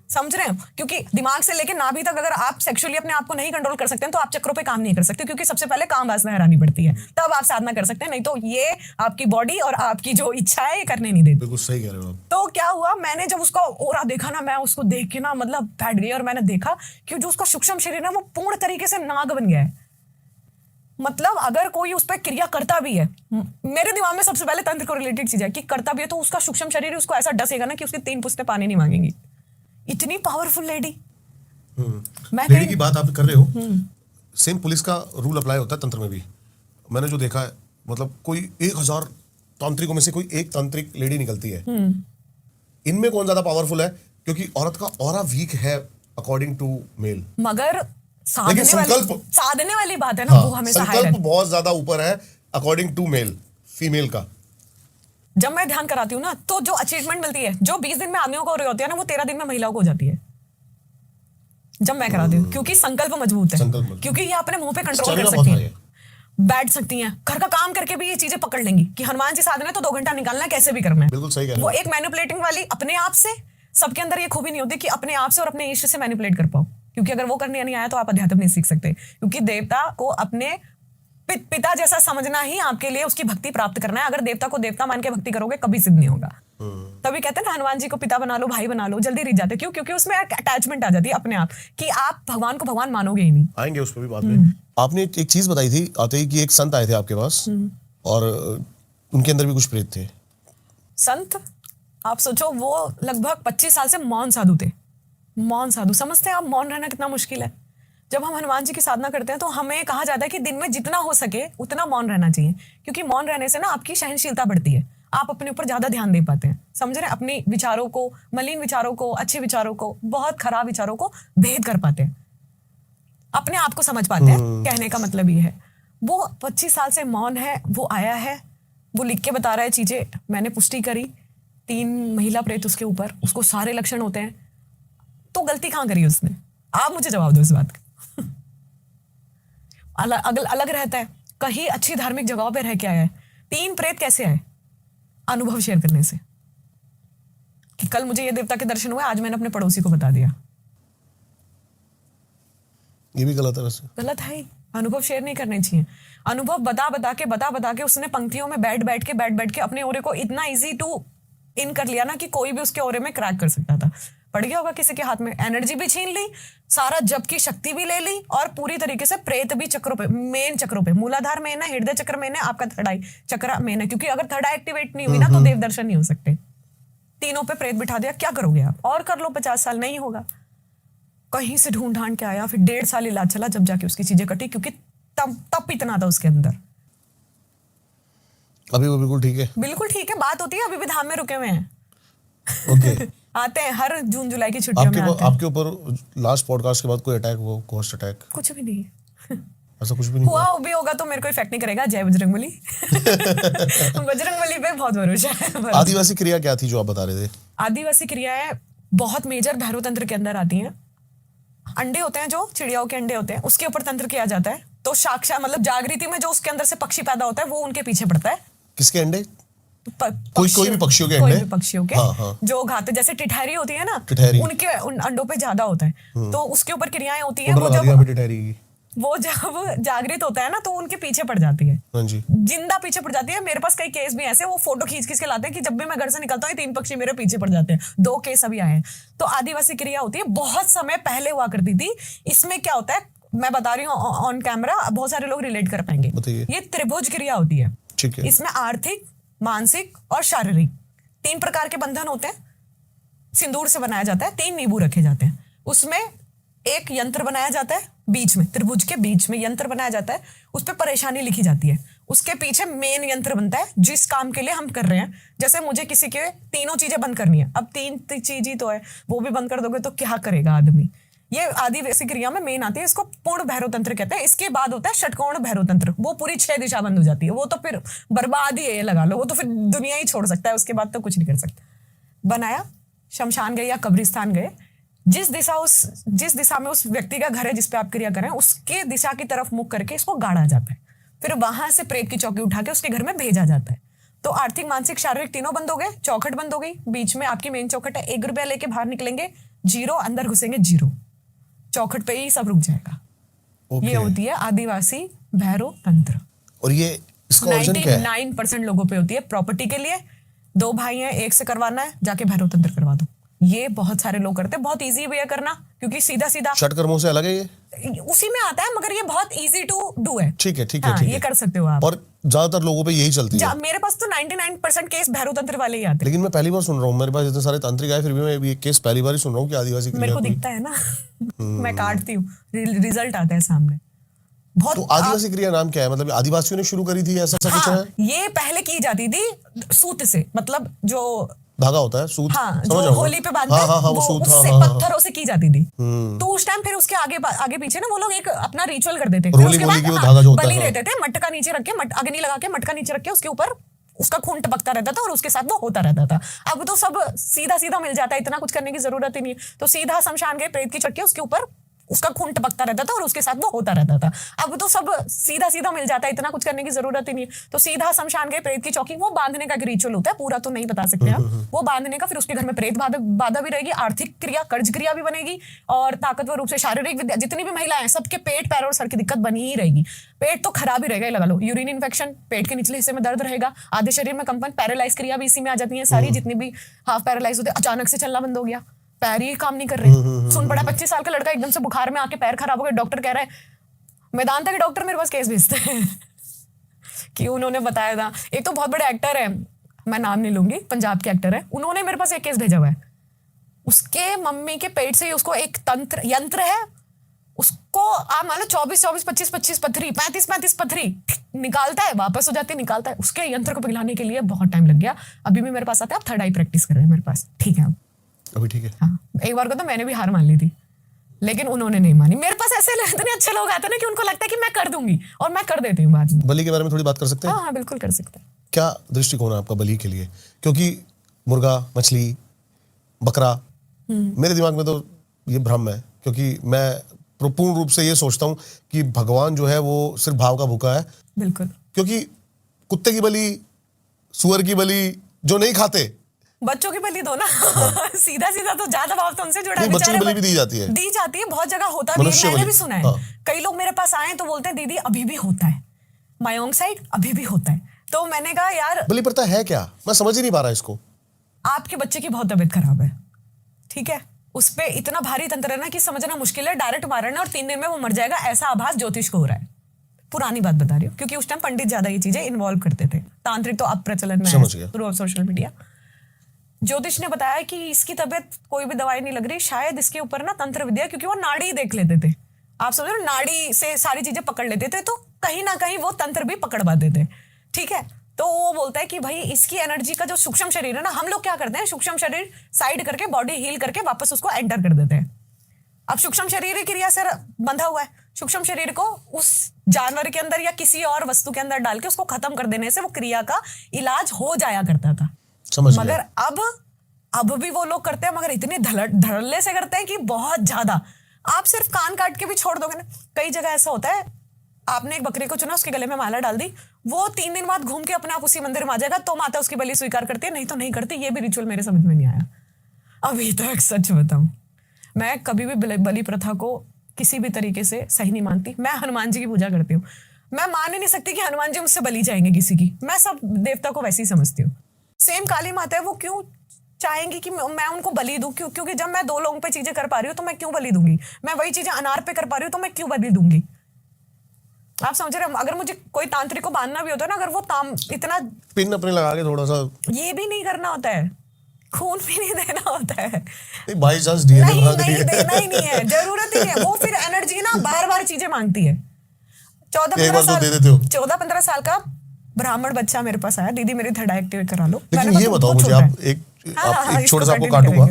समझ रहे हैं? क्योंकि दिमाग से लेकर नाभि तक अगर आप सेक्सुअली अपने आप को नहीं कंट्रोल कर सकते हैं तो आप चक्रों पे काम नहीं कर सकते, क्योंकि सबसे पहले काम वासना हरानी पड़ती है, तब आप साधना कर सकते हैं। नहीं तो ये आपकी बॉडी और आपकी जो इच्छा है ये करने नहीं देती। बिल्कुल सही कह रहे हो आप। तो क्या हुआ, मैंने जब उसका ओरा देखा ना, मैं उसको देख के ना मतलब बैठ गई, और मैंने देखा कि जो उसका सूक्ष्म शरीर है वो पूर्ण तरीके से नाग बन गया है। मतलब अगर कोई उस पर क्रिया करता भी है, मेरे दिमाग में सबसे पहले तंत्र को रिलेटेड चीज है कि करता भी है तो उसका सूक्ष्म शरीर उसको ऐसा डसेगा ना कि उसकी 3 पुश्तें पानी नहीं मांगेंगी। इतनी पावरफुल लेडी। मैं लेडी की बात आप कर रहे हो, सेम पुलिस का रूल अप्लाई होता है तंत्र में भी। मैंने जो देखा है, मतलब कोई 1000 तांत्रिकों में से कोई एक तांत्रिक लेडी निकलती है, इनमें कौन ज्यादा पावरफुल है? क्योंकि औरत का ऑरा वीक है अकॉर्डिंग टू मेल, मगर लेकिन साधने वाली बात है ना, वो हमेशा हाई संकल्प रहती है। बहुत ज्यादा ऊपर है अकॉर्डिंग टू मेल, फीमेल का। जब मैं ध्यान कराती हूँ ना, तो जो अचीवमेंट मिलती है, जो 20 दिन में आदमियों को हो रही होती है ना, वो 13 दिन में महिलाओं को हो जाती है। जब मैं कराती हूँ, क्योंकि संकल्प मजबूत है, संकल्प मजबूत। क्योंकि ये अपने मुंह पे कंट्रोल Stamina कर बहुत सकती high है, बैठ सकती हैं, घर का काम करके भी ये चीजें पकड़ लेंगी कि हनुमान जी साधना है तो 2 घंटा निकालना है, कैसे भी करना है। बिल्कुल सही कह रहे वो हो। एक मैनिपुलेटिंग वाली अपने आप से, सबके अंदर ये खूबी नहीं होती कि अपने आप से और अपने इष्ट से मैनिपुलेट कर पाओ, क्योंकि अगर वो करने नहीं आया तो आप अध्यात्म नहीं सीख सकते। क्योंकि देवता को अपने पिता जैसा समझना ही आपके लिए उसकी भक्ति प्राप्त करना है। अगर देवता को देवता मान के भक्ति करोगे, कभी सिद्ध नहीं होगा। तभी कहते हैं ना, हनुमान जी को पिता बना लो, भाई बना लो, जल्दी रिझ जाते। क्यों? क्योंकि उसमें अटैचमेंट आ जाती है अपने आप, कि आप भगवान को भगवान मानोगे ही नहीं। आएंगे उस पर भी बाद में। आपने एक चीज बताई थी आते ही कि एक संत आए थे आपके पास और उनके अंदर भी कुछ प्रेत थे। संत, आप सोचो, वो लगभग 25 साल से मौन साधु थे। मौन साधु, समझते हैं आप मौन रहना कितना मुश्किल है? जब हम हनुमान जी की साधना करते हैं तो हमें कहा जाता है कि दिन में जितना हो सके उतना मौन रहना चाहिए, क्योंकि मौन रहने से ना आपकी सहनशीलता बढ़ती है, आप अपने ऊपर ज्यादा ध्यान दे पाते हैं। समझ रहे हैं? अपने विचारों को, मलिन विचारों को, अच्छे विचारों को, बहुत खराब विचारों को भेद कर पाते हैं, अपने आप को समझ पाते हैं। कहने का मतलब ये है, वो 25 साल से मौन है, वो आया है, वो लिख के बता रहा है चीजें, मैंने पुष्टि करी, 3 महिला प्रेत उसके ऊपर, उसको सारे लक्षण होते हैं, तो गलती कहाँ करी उसने? आप मुझे जवाब दो इस बात का। अलग रहता है, कहीं अच्छी धार्मिक जगहों पे रह के आया है। 3 प्रेत कैसे आए? अनुभव शेयर करने से, कि कल मुझे ये देवता के दर्शन हुए, आज मैंने अपने पड़ोसी को बता दिया। ये भी गलत है वैसे। गलत है ही, अनुभव शेयर नहीं करने चाहिए। अनुभव बता के उसने पंक्तियों में बैठ के अपने ओरे को इतना इजी टू इन कर लिया ना, कि कोई भी उसके ओरे में क्रैक कर सकता था। पड़ गया होगा किसी के हाथ में, एनर्जी भी छीन ली, सारा जप की शक्ति भी ले ली, और पूरी तरीके से प्रेत भी चक्रों पे, मेन चक्रों पे, मूलाधार मेन है, हृदय चक्र मेन है, आपका थर्ड आई चक्र मेन है, क्योंकि अगर थर्ड आई एक्टिवेट नहीं हुई ना तो देव दर्शन नहीं हो सकते। तीनों पे प्रेत बिठा दिया, क्या करोगे आप? और कर लो 50 साल, नहीं होगा। कहीं से ढूंढ ढांड के आया, फिर 1.5 साल इलाज चला, जब जाके उसकी चीजें कटी, क्योंकि तप इतना था उसके अंदर। अभी वो बिल्कुल ठीक है। बिल्कुल ठीक है, बात होती है, अभी भी धाम में रुके हुए हैं। ओके। आते हैं हर जून जुलाई की छुट्टियों में आते हैं। आपके ऊपर लास्ट पॉडकास्ट के बाद कोई अटैक हुआ, घोस्ट अटैक? कुछ भी नहीं ऐसा कुछ भी नहीं हुआ, भी होगा तो मेरे को इफेक्ट नहीं करेगा। जय बजरंगबली। बजरंगबली पे बहुत भरोसा है। आदिवासी क्रिया क्या थी जो आप बता रहे थे? आदिवासी क्रियाएं बहुत मेजर भैरव तंत्र के अंदर आती हैं। अंडे होते हैं, जो चिड़ियाओं के अंडे होते हैं, उसके ऊपर तंत्र किया जाता है। तो साक्षात मतलब जागृति में जो उसके अंदर से पक्षी पैदा होता है, वो उनके पीछे पड़ता है। किसके अंडे? कोई भी पक्षियों के कोई अंडे? भी पक्षियों के, हाँ। जो घाते, जैसे टिठहरी होती है ना, टिठहरी। उनके उन अंडों पे ज्यादा होता है, तो उसके ऊपर क्रियाएं होती है। वो जब जागृत होता है ना, तो उनके पीछे पड़ जाती है। हाँ जी। जिंदा पीछे पड़ जाती है। मेरे पास कई केस भी ऐसे, वो फोटो खींच के लाते हैं कि जब भी मैं घर से निकलता हूँ 3 पक्षी मेरे पीछे पड़ जाते हैं। 2 केस अभी आए हैं। तो आदिवासी क्रिया होती है, बहुत समय पहले हुआ करती थी। इसमें क्या होता है, मैं बता रही हूँ ऑन कैमरा, बहुत सारे लोग रिलेट कर पाएंगे। बताइए। ये त्रिभुज क्रिया होती है। ठीक है। इसमें आर्थिक, मानसिक और शारीरिक 3 प्रकार के बंधन होते हैं। सिंदूर से बनाया जाता है, 3 नींबू रखे जाते हैं। उसमें एक यंत्र बनाया जाता है, बीच में, त्रिभुज के बीच में यंत्र बनाया जाता है। उस पर परेशानी लिखी जाती है। उसके पीछे मेन यंत्र बनता है, जिस काम के लिए हम कर रहे हैं। जैसे मुझे किसी के 3 चीजें बंद करनी है, अब 3 चीज ही तो है, वो भी बंद कर दोगे तो क्या करेगा आदमी। ये आदिवासी क्रिया में मेन आती है, इसको पूर्ण भैरव तंत्र कहते हैं। इसके बाद होता है षटकोण भैरव तंत्र, वो पूरी 6 दिशा बंद हो जाती है। वो तो फिर बर्बाद ही है, ये लगा लो, वो तो फिर दुनिया ही छोड़ सकता है, उसके बाद तो कुछ नहीं कर सकता। बनाया, शमशान गए या कब्रिस्तान गए, जिस दिशा में उस व्यक्ति का घर है जिसपे आप क्रिया करें, उसके दिशा की तरफ मुख करके इसको गाड़ा जाता है। फिर वहां से प्रेत की चौकी उठा के उसके घर में भेजा जाता है। तो आर्थिक, मानसिक, शारीरिक तीनों बंद हो गए, चौखट बंद हो गई। बीच में आपकी मेन चौखट है, 1 रुपया लेके बाहर निकलेंगे 0, अंदर घुसेंगे 0, चौखट पे ही सब रुक जाएगा। Okay. ये होती है आदिवासी भैरव तंत्र। और ये इसका ओरिजिन क्या है? 99% लोगों पे होती है। प्रॉपर्टी के लिए 2 भाई हैं, एक से करवाना है, जाके भैरव तंत्र करवा दो। ये बहुत सारे लोग करते हैं, बहुत इजी वे है करना, क्योंकि सीधा षटकर्मों से अलग है ये? उसी में आता है, मगर ये बहुत इजी टू डू है। ठीक है। हाँ, ये कर सकते हो आप। और ज्यादातर लोगों पे यही चलती है। मेरे पास तो 99% केस भैरव तंत्र वाले ही आते हैं। लेकिन मैं पहली बार सुन रहा हूँ, मेरे पास इतने सारे तांत्रिक आए, फिर भी मैं ये केस पहली बार ही सुन रहा हूँ कि आदिवासी मेरे को दिखता है ना। मैं काटती हूँ, रिजल्ट आता है सामने। बहुत। तो आदिवासी क्रिया नाम क्या है? मतलब आदिवासियों ने शुरू करी थी, ऐसा कुछ है? ये पहले की जाती थी सूत से, मतलब जो धागा होता है, सूत, हाँ, समझ जो रहा हूँ। होली पे बांधते हैं, वो सूत, उससे हाँ, हाँ, पत्थरों से की जाती थी। तो उस टाइम फिर उसके आगे आगे पीछे ना वो लोग एक अपना रिचुअल कर देते थे। रोली मोली की वो धागा जो होता है, बलि हाँ। देते थे, मटका नीचे रख के, अग्नि लगा के मटका नीचे रख के उसके ऊपर उसका खून टपकता रहता था और उसके साथ वो होता रहता था। अब तो सब सीधा सीधा मिल जाता है, इतना कुछ करने की जरूरत ही नहीं है। तो सीधा शमशान गए, प्रेत की चटके, उसके ऊपर उसका खून टपकता रहता था और उसके साथ वो होता रहता था। अब तो सब सीधा सीधा मिल जाता है, इतना कुछ करने की जरूरत ही नहीं है। तो सीधा शमशान गए, प्रेत की चौकी, वो बांधने का एक रिचुअल होता है, पूरा तो नहीं बता सकते हम। वो बांधने का, फिर उसके घर में प्रेत बाधा भी रहेगी, आर्थिक क्रिया, कर्ज क्रिया भी बनेगी, और ताकतवर रूप से शारीरिक विद्या, जितनी भी महिलाएं हैं सबके पेट, पैर और सर की दिक्कत बनी ही रहेगी। पेट तो खराब ही रहेगा, लगा लो, यूरिन इन्फेक्शन, पेट के निचले हिस्से में दर्द रहेगा, आधे शरीर में कंपन, पैरालाइज क्रिया भी इसी में आ जाती है सारी, जितनी भी हाफ पैरालाइज होते हैं। अचानक से चलना बंद हो गया, पैर ही काम नहीं कर रहे। सुन पड़ा 25 साल का लड़का एकदम से बुखार में आके पैर खराब हो गया, डॉक्टर कह रहा है, मैदान तक डॉक्टर मेरे पास केस भेजते हैं कि उन्होंने बताया था। एक तो बहुत बड़े एक्टर है, मैं नाम नहीं लूंगी, पंजाब के एक्टर है, उन्होंने मेरे पास एक केस भेजा हुआ है। उसके मम्मी के पेट से उसको एक यंत्र है, उसको आप मान लो 24-25 पथरी, 35 पथरी निकालता है, वापस हो जाती है, निकालता है। उसके यंत्र को पिघलाने के लिए बहुत टाइम लग गया। अभी भी मेरे पास आता है, अब थर्ड आई प्रैक्टिस कर रहे हैं मेरे पास, ठीक है अभी ठीक है। हाँ, एक बार को तो मैंने भी हार मान ली थी, लेकिन उन्होंने नहीं मानी। मेरे पास ऐसे इतने अच्छे लोग आते हैं ना कि उनको लगता है कि मैं कर दूंगी, और मैं कर देती हूँ बाद में। बलि के बारे में थोड़ी बात कर सकते हैं? हाँ, बिल्कुल कर सकते हैं। क्या दृष्टिकोण है आपका बलि के लिए? क्योंकि मुर्गा, मछली, बकरा, मेरे दिमाग में तो ये भ्रम है, क्योंकि मैं पूर्ण रूप से ये सोचता हूँ कि भगवान जो है वो सिर्फ भाव का भूखा है। बिल्कुल, क्योंकि कुत्ते की बलि, सुअर की बलि, जो नहीं खाते, बच्चों की बलि दो ना। सीधा सीधा तो ज्यादा भाव तो उनसे जुड़ा है। नहीं, बच्चों की बेचारे बलि भी दी जाती है। दी जाती है, बहुत जगह होता भी है, मनुष्य मैंने बलि, भी सुना है। हाँ। कई लोग मेरे पास आए तो बोलते हैं दीदी अभी भी होता है, मायोंग साइड अभी भी होता है। तो मैंने कहा यार, बलि प्रथा है क्या? मैं समझ ही नहीं पा रहा इसको। आपके बच्चे की बहुत तबीयत खराब है, ठीक है, उस पे इतना भारी तंत्र है ना कि समझना मुश्किल है, डायरेक्ट मारना और 3 दिन में वो मर जाएगा, ऐसा आभास ज्योतिष को हो रहा है। पुरानी बात बता रही हूँ, क्योंकि उस टाइम पंडित ज्यादा ये चीजें इन्वॉल्व करते थे, तांत्रिक तो अब प्रचलन में समझ गया। है थ्रू सोशल मीडिया। ज्योतिष ने बताया कि इसकी तबीयत, कोई भी दवाई नहीं लग रही, शायद इसके ऊपर ना तंत्र विद्या, क्योंकि वो नाड़ी देख लेते थे, आप समझ रहे हो, नाड़ी से सारी चीजें पकड़ लेते थे, तो कहीं ना कहीं वो तंत्र भी पकड़ पाते थे, ठीक है। तो वो बोलता है कि भाई इसकी एनर्जी का जो सूक्ष्म शरीर है ना, हम लोग क्या करते हैं, सूक्ष्म शरीर साइड करके बॉडी हील करके वापस उसको एंटर कर देते हैं। अब सूक्ष्म शरीर क्रिया से बंधा हुआ है, सूक्ष्म शरीर को उस जानवर के अंदर या किसी और वस्तु के अंदर डाल के उसको खत्म कर देने से वो क्रिया का इलाज हो जाया करता था। समझ मगर गया। अब भी वो लोग करते हैं, मगर इतने धड़ल्ले से करते हैं कि बहुत ज्यादा। आप सिर्फ कान काट के भी छोड़ दोगे ना, कई जगह ऐसा होता है, आपने एक बकरे को चुना, उसके गले में माला डाल दी, वो 3 दिन बाद घूम के अपने आप उसी मंदिर में आ जाएगा, तो माता उसकी बलि स्वीकार करती है, नहीं तो नहीं करती। ये भी रिचुअल मेरे समझ में नहीं आया अभी तक, सच बताऊं। मैं कभी भी बलि प्रथा को किसी भी तरीके से सही नहीं मानती। मैं हनुमान जी की पूजा करती हूँ, मैं मान ही नहीं सकती कि हनुमान जी मुझसे बलि चाहेंगे किसी की। मैं सब देवता को वैसे ही समझती हूँ। सेम काली माता है, वो क्यों चाहेंगी कि मैं उनको बलि दूं? क्योंकि जब मैं 2 लोगों पे चीजें कर पा रही हूँ तो मैं क्यों बलि दूंगी? मैं वही चीजें अनार पे कर पा रही हूँ तो मैं क्यों बलि दूंगी? आप समझ रहे हो? अगर मुझे कोई तांत्रिक को बांधना भी होता है ना, अगर वो इतना पिन अपने लगा के थोड़ा सा, ये भी नहीं करना होता है, खून भी नहीं देना होता है, बाई चांस डीएनए नहीं, बना नहीं देंगे। देना ही नहीं है, जरूरत ही नहीं है। वो फिर एनर्जी ना बार बार चीजें मांगती है। 14-15 साल का ब्राह्मण बच्चा मेरे पास आया, दीदी मेरी थर्ड एक्टिवेट करा लो। लेकिन ये बताओ मुझे, आप एक छोटा सा आपको काटूंगा,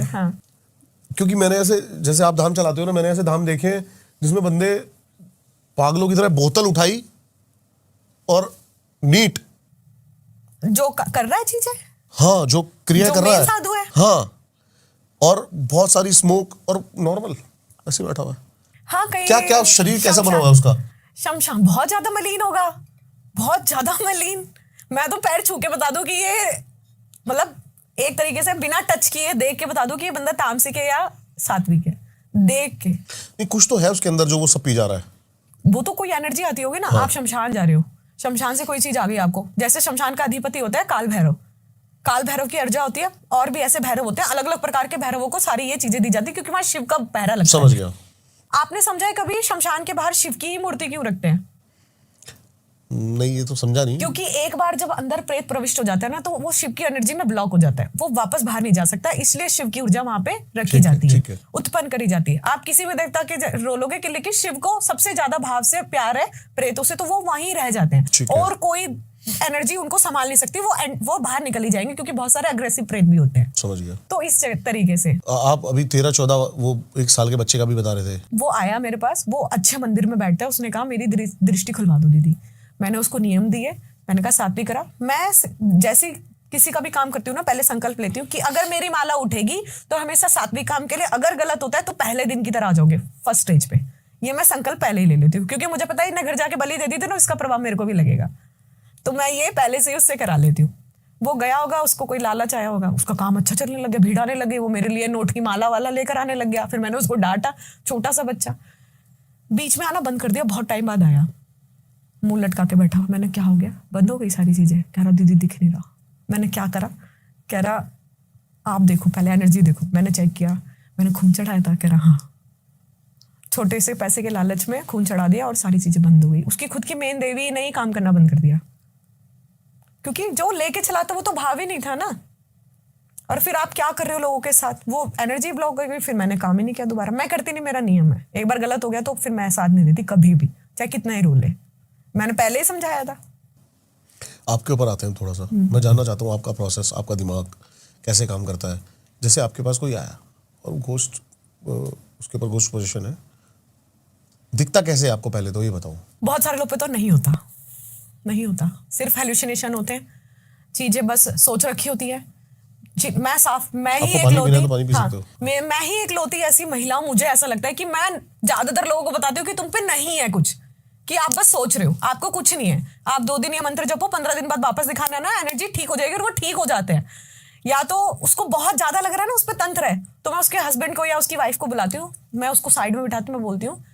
क्योंकि मैंने ऐसे, जैसे आप धाम चलाते हो ना, मैंने ऐसे धाम देखे हैं जिसमें बंदे पागलों की तरह बोतल उठाई और नीट जो कर रहा है चीजें, हाँ, जो क्रिया जो कर रहा मेन साधु है। हाँ, और बहुत सारी स्मोक और नॉर्मल ऐसे बैठा हुआ है। हाँ, कहीं क्या क्या शरीर कैसा बना हुआ है उसका? शमशान बहुत ज्यादा मलिन होगा, बहुत ज्यादा मलिन। मैं तो पैर छू के बता दूं कि ये, मतलब एक तरीके से बिना टच किए देख के बता दूं कि ये बंदा तामसिक है या सात्विक है, देख के। नहीं, कुछ तो है उसके अंदर जो वो सब पी जा रहा है। वो तो कोई एनर्जी आती होगी ना। आप शमशान जा रहे हो, शमशान से कोई चीज आ गई आपको, जैसे शमशान का अधिपति होता है काल भैरव, काल भैरव की अर्जा होती है, और भी ऐसे भैरव होते हैं, अलग अलग प्रकार के भैरवों को सारी ये चीजें दी जाती है, क्योंकि वहां शिव का पहरा लगता है। समझ गया। आपने समझा है कभी शमशान के बाहर शिव की ही मूर्ति क्यों रखते हैं? नहीं, ये तो समझा नहीं। क्योंकि एक बार जब अंदर प्रेत प्रविष्ट हो जाता है ना, तो वो शिव की एनर्जी में ब्लॉक हो जाता है, वो वापस बाहर नहीं जा सकता, इसलिए शिव की ऊर्जा वहां पे रखी जाती है, उत्पन्न करी जाती है। आप किसी भी देवता के रोलोगे कि लेकिन शिव को सबसे ज्यादा भाव से प्यार है प्रेतों से, तो वो वहीं रह जाते हैं, और कोई एनर्जी उनको संभाल नहीं सकती, वो बाहर निकल ही जाएंगे, क्योंकि बहुत सारे अग्रेसिव प्रेत भी होते हैं। समझ गया। तो इस तरीके से आप अभी 13-14 वो 1 साल के बच्चे का भी बता रहे थे। वो आया मेरे पास, वो अच्छे मंदिर में बैठता है, उसने कहा मेरी दृष्टि खुलवा दो दीदी। मैंने उसको नियम दिए, मैंने कहा सात्विक करा। मैं जैसे किसी का भी काम करती हूँ ना, पहले संकल्प लेती हूँ कि अगर मेरी माला उठेगी तो हमेशा सात्विक काम के लिए, अगर गलत होता है तो पहले दिन की तरह आ जाओगे फर्स्ट स्टेज पे। ये मैं संकल्प पहले ही ले लेती हूँ, क्योंकि मुझे पता है मैं घर जाके बलि दे दी थी ना, इसका प्रभाव मेरे को भी लगेगा, तो मैं ये पहले से ही उससे करा लेती हूँ। वो गया होगा, उसको कोई लालच आया होगा, उसका काम अच्छा चलने लग गया, भीड़ आने लगी, वो मेरे लिए नोट की माला वाला लेकर आने लग गया। फिर मैंने उसको डांटा, छोटा सा बच्चा बीच में आना बंद कर दिया। बहुत टाइम बाद आया, मुंह लटका के बैठा। मैंने क्या हो गया, बंद हो गई सारी चीजें? कह रहा दीदी दिख नहीं रहा। मैंने क्या करा? कह रहा आप देखो पहले, एनर्जी देखो। मैंने चेक किया, मैंने खून चढ़ाया था। कह रहा हाँ। छोटे से पैसे के लालच में खून चढ़ा दिया और सारी चीजें बंद हो गई। उसकी खुद की मेन देवी ने ही काम करना बंद कर दिया, क्योंकि जो लेके चला था वो तो भाव ही नहीं था ना। और फिर आप क्या कर रहे हो लोगों के साथ, वो एनर्जी ब्लॉक हो गई। फिर मैंने काम ही नहीं किया दोबारा। मैं करती नहीं, मेरा नियम है, एक बार गलत हो गया तो फिर मैं साथ नहीं देती कभी भी, चाहे कितना ही रोल है। मैंने पहले ही समझाया था। आपके ऊपर आते हैं थोड़ा सा। मैं जानना चाहता हूँ आपका प्रोसेस, आपका दिमाग कैसे काम करता है। जैसे आपके पास कोई आया और घोस्ट, उसके ऊपर घोस्ट पोजीशन है, दिखता कैसे है आपको, पहले तो ये बताओ। बहुत सारे लोग पे तो नहीं होता, सिर्फ हेलुसिनेशन होते हैं, चीजें बस सोच रखी होती है। मैं ही एक लौती ऐसी महिला हूं, मुझे ऐसा लगता है कि मैं ज्यादातर लोगों को बताती हूँ कि तुम पे नहीं है कुछ, कि आप बस सोच रहे हो, आपको कुछ नहीं है। आप 2 दिन ये मंत्र जपो, 15 दिन बाद वापस दिखाना ना, एनर्जी ठीक हो जाएगी। और वो ठीक हो जाते हैं। या तो उसको बहुत ज्यादा लग रहा है ना, उस पर तंत्र है, तो मैं उसके हस्बैंड को या उसकी वाइफ को बुलाती हूँ, मैं उसको साइड में बिठाती हूँ, मैं बोलती हूँ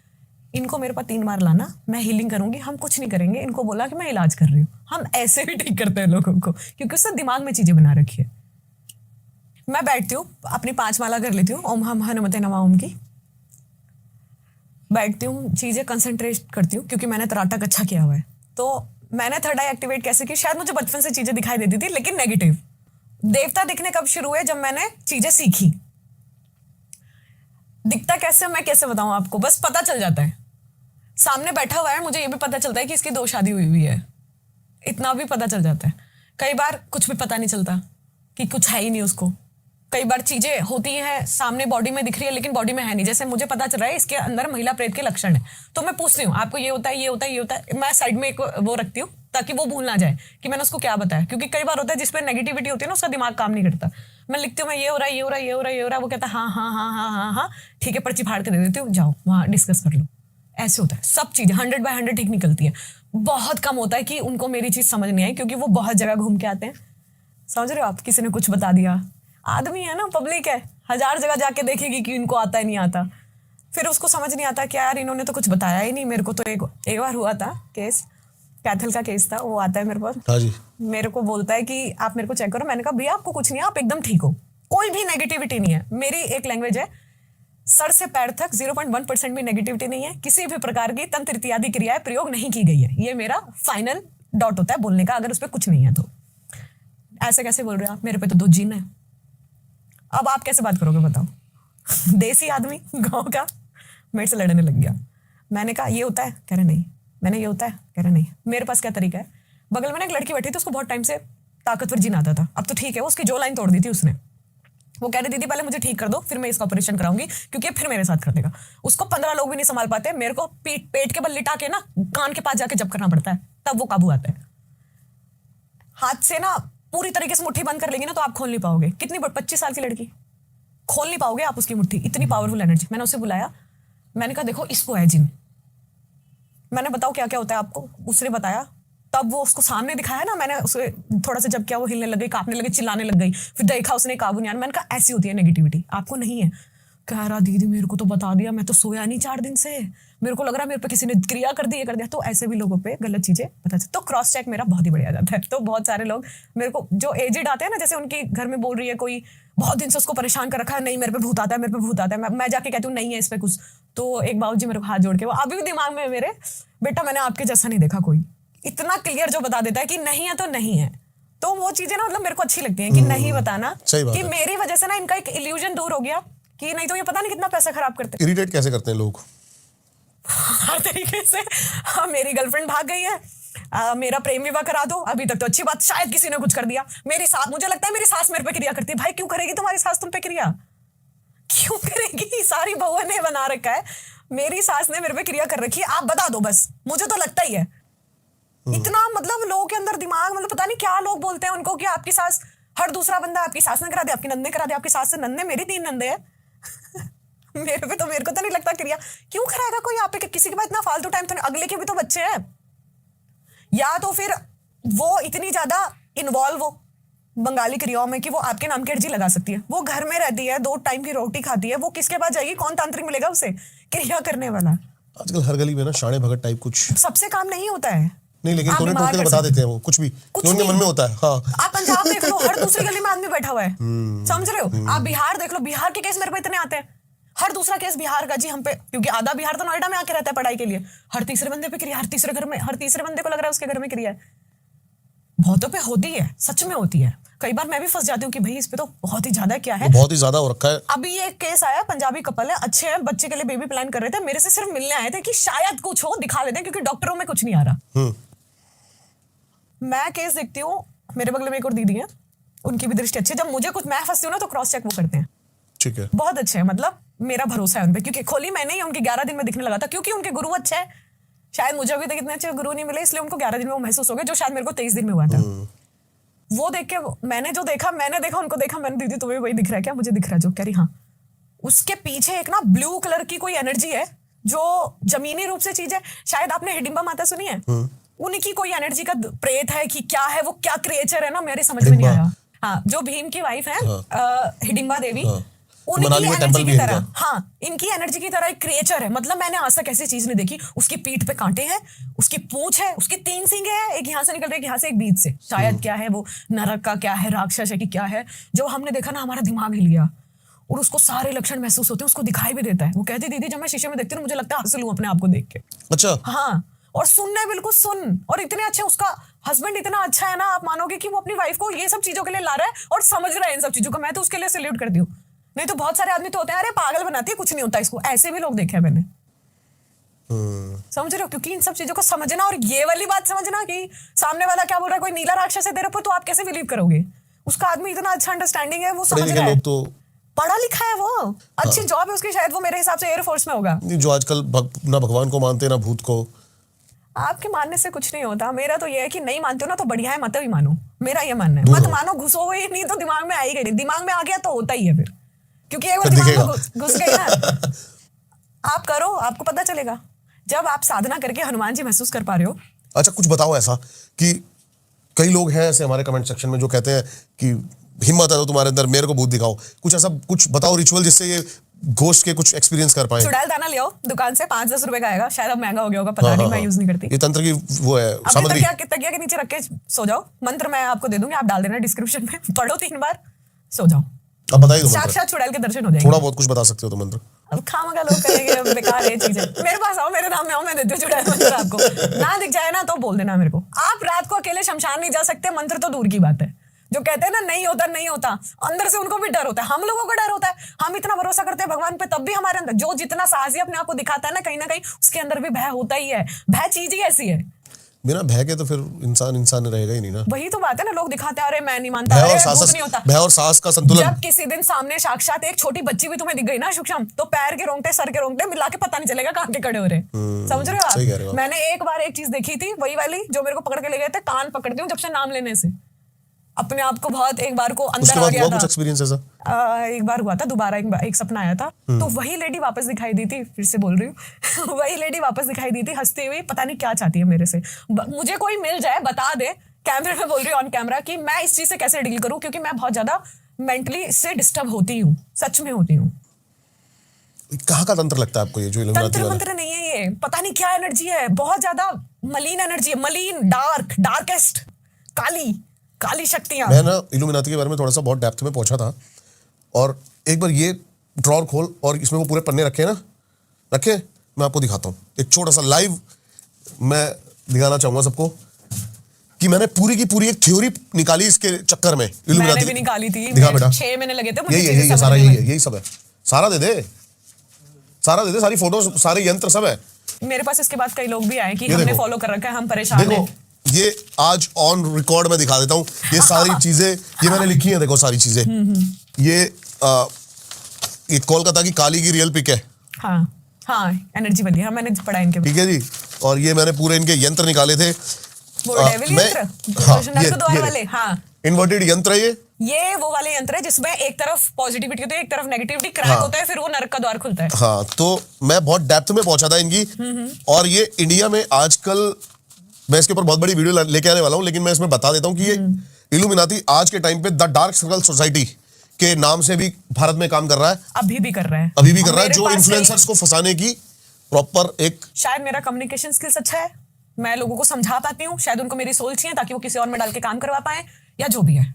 इनको मेरे पास 3 बार लाना, मैं हीलिंग करूंगी, हम कुछ नहीं करेंगे। इनको बोला कि मैं इलाज कर रही हूँ। हम ऐसे भी ठीक करते हैं लोगों को, क्योंकि उससे दिमाग में चीजें बना रखी है। मैं बैठती हूँ, अपनी 5 माला कर लेती हूँ, ओम हम हनुमते नमः ओम की, बैठती हूँ, चीजें कंसंट्रेट करती हूँ, क्योंकि मैंने तराटक अच्छा किया हुआ है। तो मैंने थर्ड आई एक्टिवेट कैसे की, शायद मुझे बचपन से चीजें दिखाई देती थी, लेकिन नेगेटिव। देवता दिखने कब शुरू हुए, जब मैंने चीजें सीखी। दिखता कैसे, मैं कैसे बताऊं आपको, बस पता चल जाता है। सामने बैठा हुआ है, मुझे ये भी पता चलता है कि इसकी 2 शादी हुई हुई है, इतना भी पता चल जाता है। कई बार कुछ भी पता नहीं चलता कि कुछ है ही नहीं उसको। कई बार चीजें होती है सामने, बॉडी में दिख रही है लेकिन बॉडी में है नहीं। जैसे मुझे पता चल रहा है इसके अंदर महिला प्रेत के लक्षण है, तो मैं पूछती हूँ आपको ये होता है, ये होता है, ये होता है। मैं साइड में एक वो रखती हूँ ताकि वो भूल ना जाए कि मैंने उसको क्या बताया, क्योंकि कई बार होता है जिसपे नेगेटिविटी होती है ना, उसका दिमाग काम नहीं करता। मैं लिखती हूँ मैं ये हो रहा है, ये हो रहा है, ये हो रहा है, ये हो रहा है। वो कहता है हाँ हाँ हाँ हाँ हाँ हाँ ठीक है, पर्ची फाड़ के दे देती हूँ, जाओ वहाँ डिस्कस कर लो। ऐसे होता है, सब चीजें 100/100 ठीक निकलती है। बहुत कम होता है कि उनको मेरी चीज समझ नहीं आई, क्योंकि वो बहुत जगह घूम के आते हैं। समझ रहे हो आप, किसी ने कुछ बता दिया, आदमी है ना, पब्लिक है, 1000 जगह जाके देखेगी कि इनको आता है नहीं आता, फिर उसको समझ नहीं आता कि यार इन्होंने तो कुछ बताया ही नहीं मेरे को। तो एक बार हुआ था केस, कैथल का केस था। वो आता है मेरे पास, हाँ जी, मेरे को बोलता है कि आप मेरे को चेक करो। मैंने कहा भैया आपको कुछ नहीं है, आप एकदम ठीक हो, कोई भी नेगेटिविटी नहीं है। मेरी एक लैंग्वेज है, सर से पैर तक 0.1% भी नेगेटिविटी नहीं है, किसी भी प्रकार की तंत्र इत्यादि क्रियाएं प्रयोग नहीं की गई है। ये मेरा फाइनल डॉट होता है बोलने का, अगर उस पर कुछ नहीं है तो। ऐसे कैसे बोल रहे हो आप, मेरे पे तो 2 जीन है। अब आप कैसे बात करोगे बताओ? देसी आदमी गांव का मेरे से लड़ने लग गया। मैंने कहा ये होता है, कह रहे नहीं। मैंने ये होता है, कह रहे नहीं। मेरे पास क्या तरीका है, बगल में ना एक लड़की बैठी थी, उसको बहुत टाइम से ताकतवर जीन आता था। अब तो ठीक है, उसकी जो लाइन तोड़ दी थी उसने। वो कह रही दीदी पहले मुझे ठीक कर दो, फिर मैं इसका ऑपरेशन कराऊंगी, क्योंकि फिर मेरे साथ कर देगा। उसको 15 लोग भी नहीं संभाल पाते, मेरे को पेट के बल लिटा के ना कान के पास जाके जब करना पड़ता है, तब वो काबू आता है। हाथ से ना पूरी तरीके से मुट्ठी बंद कर लेंगे ना तो आप खोल नहीं पाओगे। कितनी 25 साल की लड़की, खोल नहीं पाओगे आप उसकी मुट्ठी, इतनी पावरफुल एनर्जी। मैंने उसे बुलाया, मैंने कहा देखो इसको है जिन। मैंने बताओ क्या क्या होता है आपको, उसने बताया। तब वो उसको सामने दिखाया ना, मैंने उसे थोड़ा सा जब किया, वो हिलने लग गई, कांपने लगी, चिल्लाने लग गई। फिर देखा उसने, काबू नहीं आया। मैंने कहा ऐसी होती है नेगेटिविटी, आपको नहीं है। कह रहा दीदी मेरे को तो बता दिया, मैं तो सोया नहीं 4 दिन से, मेरे को लग रहा है मेरे पे किसी ने क्रिया कर दी, ये कर दिया। तो ऐसे भी लोगों पे गलत चीजें पता चलती, तो क्रॉस चेक मेरा बहुत ही बढ़िया जाता है। तो बहुत सारे लोग मेरे को जो एजेड आते हैं ना, जैसे उनके घर में बोल रही है कोई, बहुत दिन से उसको परेशान कर रखा है, नहीं मेरे पे भूत आता है, मेरे पे भूत आता है। मैं जाके कहती हूँ नहीं है इस पे कुछ, तो एक बाबूजी मेरे को हाथ जोड़ के, वो अभी भी दिमाग में मेरे, बेटा मैंने आपके जैसा नहीं देखा कोई, इतना क्लियर जो बता देता है कि नहीं है तो नहीं है। तो वो चीजें ना मतलब मेरे को अच्छी लगती है कि नहीं बताना, कि मेरी वजह से ना इनका एक इल्यूजन दूर हो गया, कि नहीं तो ये पता नहीं कितना पैसा खराब करते हैं। इरिटेट कैसे करते हैं लोग? हर तरीके से। हाँ, मेरी गर्लफ्रेंड भाग गई है, मेरा प्रेम विवाह करा दो, अभी तक तो अच्छी बात, शायद किसी ने कुछ कर दिया। मेरी सास, मुझे लगता है मेरी सास मेरे पे क्रिया करती है। भाई क्यों करेगी तुम्हारी सास तुम पे क्रिया? क्यों करेगी? सारी बहुओं ने बना रखा है, मेरी सास ने मेरे पे क्रिया कर रखी है, आप बता दो बस, मुझे तो लगता ही है। इतना मतलब लोगों के अंदर दिमाग, मतलब पता नहीं क्या लोग बोलते हैं उनको कि आपकी सास, हर दूसरा बंदा आपकी सास ने करा दिया, आपकी नंद ने करा दिया, आपकी सास से नंद ने, मेरी 3 नंदे हैं। मेरे को तो नहीं लगता क्रिया क्यों कराएगा कोई आप पे, किसी के पास इतना फालतू टाइम तो नहीं, अगले के भी तो बच्चे हैं। या तो फिर वो इतनी ज्यादा इन्वॉल्व हो बंगाली क्रियाओं में कि वो आपके नाम की अर्जी लगा सकती है। वो घर में रहती है, 2 टाइम की रोटी खाती है, वो किसके पास जाएगी? कौन तांत्रिक मिलेगा उसे क्रिया करने वाला? आजकल हर गली में ना शाणे भगत टाइप कुछ सबसे काम नहीं होता है। नहीं, लेकिन आप टोने बीमार टोक के कर बता सकते देते हैं वो कुछ भी जो उनके मन में होता है। हाँ, आप पंजाब देख लो, हर दूसरी गली में आदमी बैठा हुआ है, समझ रहे हो? आप बिहार देख लो, बिहार के केस मेरे पे इतने आते हैं, हर दूसरा केस बिहार का जी हम पे, क्योंकि आधा बिहार तो नोएडा में आके रहता है पढ़ाई के लिए। हर तीसरे बंदे पे क्रिया, हर तीसरे घर में, हर तीसरे बंदे को लग रहा है उसके घर में क्रिया है। बहुतों पे होती है, सच में होती है। कई बार मैं भी फंस जाती हूँ कि भाई इस पे तो बहुत ही ज्यादा क्या है। बहुत ही ज्यादा हो रखा है। अभी एक केस आया, पंजाबी कपल है, अच्छे हैं, बच्चे के लिए बेबी प्लान कर रहे थे, मेरे से सिर्फ मिलने आए थे कि शायद कुछ हो, दिखा लेते हैं, क्योंकि डॉक्टरों में कुछ नहीं आ रहा। मैं केस देखती हूँ, मेरे बगल में एक और दीदी है, उनकी भी दृष्टि अच्छी है। जब मुझे कुछ, मैं फंसती हूँ ना, तो क्रॉस चेक वो करते हैं। ठीक है, बहुत अच्छे हैं, मतलब मेरा भरोसा है उनपे, क्योंकि खोली मैंने ही, उनके 11 दिन में दिखने लगा था, क्योंकि उनके गुरु अच्छे हैं। शायद मुझे अभी तक इतने अच्छे गुरु नहीं मिले, इसलिए उनको 11 दिन में वो महसूस हो गया, जो शायद मेरे को 23 दिन में हुआ था। वो देख के मैंने देखा उनको देखा, मैंने, दीदी तुम्हें वही दिख रहा है क्या? मुझे दिख रहा है जो। कह रही हाँ। उसके पीछे एक ना ब्लू कलर की कोई एनर्जी है, जो जमीनी रूप से चीज है। शायद आपने हिडिंबा माता सुनी है, उनकी कोई एनर्जी का प्रेत है कि क्या है, वो क्या क्रिएचर है ना, मेरे समझ में नहीं आया। हाँ, जो भीम की वाइफ है, हिडिंबा देवी, उनकी एनर्जी की तरह, हाँ, इनकी एनर्जी की तरह एक क्रिएचर है। मतलब मैंने आज तक ऐसी चीज नहीं देखी। उसकी पीठ पे कांटे हैं, उसकी पूंछ है, उसके 3 सींगे हैं, एक यहाँ से निकल रही है, यहाँ से, एक बीच से। शायद क्या है वो, नरक का क्या है, राक्षस है कि क्या है। जो हमने देखा ना, हमारा दिमाग हिल गया, और उसको सारे लक्षण महसूस होते हैं, उसको दिखाई भी देता है। वो कहती, दीदी जब मैं शीशे में देखती हूँ, मुझे लगता है हंस लूं अपने आप को देख के। अच्छा, हाँ, और सुनने बिल्कुल सुन, और इतने अच्छे, उसका हस्बैंड इतना अच्छा है ना, आप मानोगे कि वो अपनी वाइफ को ये सब चीजों के लिए ला रहा है और समझ रहा है इन सब चीजों को। मैं तो उसके लिए सैल्यूट करती हूँ। नहीं तो बहुत सारे आदमी तो होते हैं, अरे पागल बनाती है, कुछ नहीं होता इसको, ऐसे भी लोग देखे हैं मैंने। समझ रहे हो? क्योंकि इन सब चीजों को समझना, और ये वाली बात समझना कि सामने वाला क्या बोल रहा है, कोई नीला राक्षस है तेरे पर, तो आप कैसे बिलीव करोगे? उसका आदमी इतना अच्छा अंडरस्टैंडिंग है, वो समझ रहा है, लोग तो पढ़ा लिखा है, वो अच्छी जॉब है उसकी, शायद वो मेरे हिसाब से एयरफोर्स में होगा। जो आजकल ना भगवान को मानते ना भूत को। आपके मानने से कुछ नहीं होता। मेरा तो ये है कि नहीं मानते हो ना, तो बढ़िया है, मत भी मानो। मेरा ये मानना है, मत मानो, घुसो ही नहीं तो दिमाग में आएगा नहीं। दिमाग में आ गया तो होता ही है फिर, क्योंकि एक बार दिमाग में घुस गई ना, आप करो, आपको पता चलेगा। जब आप साधना करके हनुमान जी महसूस कर पा रहे हो। अच्छा, कुछ बताओ ऐसा कि कई लोग हैं ऐसे हमारे कमेंट सेक्शन में जो कहते हैं कि हिम्मत है तो तुम्हारे अंदर, मेरे को भूत दिखाओ। कुछ ऐसा कुछ बताओ रिचुअल जिससे ये घोस्ट के कुछ एक्सपीरियंस कर पाए। चुड़ैल दाना ले आओ दुकान से, 5-10 रुपए का आएगा, शायद अब महंगा हो गया होगा, पता नहीं, मैं यूज नहीं करती। ये तंत्र की वो है सामग्री। तकिया के नीचे रख के सो जाओ। मंत्र मैं आपको दे दूंगी, आप डाल देना डिस्क्रिप्शन में, पढ़ो 3 बार, सो जाओ। अब बताइए, साक्षात चुड़ैल के दर्शन हो जाएंगे। थोड़ा बहुत कुछ बता सकते हो तो मंत्र। अब खामगा लोग करेंगे, बेकार है चीजें। मेरे पास आओ, मेरे धाम में आओ, मैं देती हूँ चुड़ैल मंत्र आपको। ना दिख जाए ना तो बोल देना मेरे को। आप रात को अकेले शमशान नहीं जा सकते, मंत्र तो दूर की बात है। जो कहते हैं ना नहीं होता नहीं होता, अंदर से उनको भी डर होता है, हम लोगों को डर होता है। हम इतना भरोसा करते हैं भगवान पे, तब भी हमारे अंदर जो जितना साहसी अपने आप को दिखाता है ना कहीं उसके अंदर भी भय होता ही है। भय चीज ही ऐसी है। बिना भय के तो फिर इंसान रहेगा ही नहीं ना। वही तो बात है ना, लोग दिखाते हैं अरे मैं नहीं मानता, भय अरे और भूत नहीं होता। भय और साहस का संतुलन। जब किसी दिन सामने साक्षात एक छोटी बच्ची भी तुम्हें दिख गई ना सूक्ष्म, तो पैर के रोंगटे, सर के रोंगटे मिला के पता नहीं चलेगा कहाँ के खड़े हो रहे। समझ रहे हो आप? मैंने एक बार एक चीज देखी थी, वही वाली जो मेरे को पकड़ के ले गए थे। कान पकड़ती हूँ जब से नाम लेने से, अपने आप को बहुत, एक बार को अंदर आ गया था। कुछ एक्सपीरियंस ऐसा एक बार हुआ था, दोबारा एक सपना आया था। तो वही लेडी वापस दिखाई दी थी, फिर से बोल रही हूँ वही लेडी वापस दिखाई दी थी हंसती हुई, पता नहीं क्या चाहती है मेरे से। मुझे कोई मिल जाए बता दे, कैमरे में बोल रही हूँ ऑन कैमरा, कि मैं इस चीज से कैसे डील करूँ, क्योंकि मैं बहुत ज्यादा मेंटली इससे डिस्टर्ब होती हूँ, सच में होती हूँ। कहाँ का तंत्र लगता है आपको ये जो तंत्र मंत्र नहीं है ये, पता नहीं क्या एनर्जी है, बहुत ज्यादा मलिन एनर्जी है, मलिन, डार्केस्ट, काली शक्तियां। मैं ना इल्यूमिनाती के बारे में थोड़ा सा बहुत डेप्थ में पहुंचा था, और एक बार ये ड्रॉर खोल और इसमें वो पूरे पन्ने रखे ना, मैं आपको दिखाता हूँ एक छोटा सा लाइव। मैं दिखाना चाहूंगा सबको कि मैंने पूरी की पूरी एक थ्योरी निकाली इसके चक्कर में। मैंने भी निकाली थी, दिखा बेटा, 6 महीने लगे थे मुझे। यही सारा यही सब है। सारा दे दे, सारी फोटोज, सारे यंत्र सब है मेरे पास। इसके बाद कई लोग भी आए कि हमने फॉलो कर रखा है, हम परेशान हैं। ये आज ऑन रिकॉर्ड में दिखा देता हूँ ये सारी चीजें, ये मैंने लिखी हैं, देखो सारी चीजें। ये कोलकाता की काली की रियल पिक है। हाँ हाँ, एनर्जी बनी है, मैंने पढ़ा इनके ठीक है जी। और ये मैंने पूरे इनके यंत्र निकाले थे। वो डेविल यंत्र, हाँ, द्वार वाले। हाँ, इन्वर्टेड यंत्र है ये वो वाले यंत्र है जिसमें एक तरफ पॉजिटिविटी होती है, एक तरफ नेगेटिविटी, क्रैक होता है, फिर वो नरक का द्वार खुलता है। हाँ, तो मैं बहुत डेप्थ में पहुंचा था इनकी। और ये इंडिया में आजकल, मैं इसके ऊपर बहुत बड़ी वीडियो लेके आने वाला हूं, लेकिन मैं इसमें बता देता हूं कि ये इल्यूमिनाती आज के टाइम पे द डार्क सर्कल सोसाइटी के नाम से भी भारत में काम कर रहा है। अभी भी कर रहा है, जो इन्फ्लुएंसर्स को फंसाने की प्रॉपर एक। शायद मेरा कम्युनिकेशन स्किल्स अच्छा है, मैं लोगों को समझा पाती हूँ, शायद उनको मेरी सोल चाहिए ताकि वो किसी और में डाल के काम करवा पाए, या जो भी है।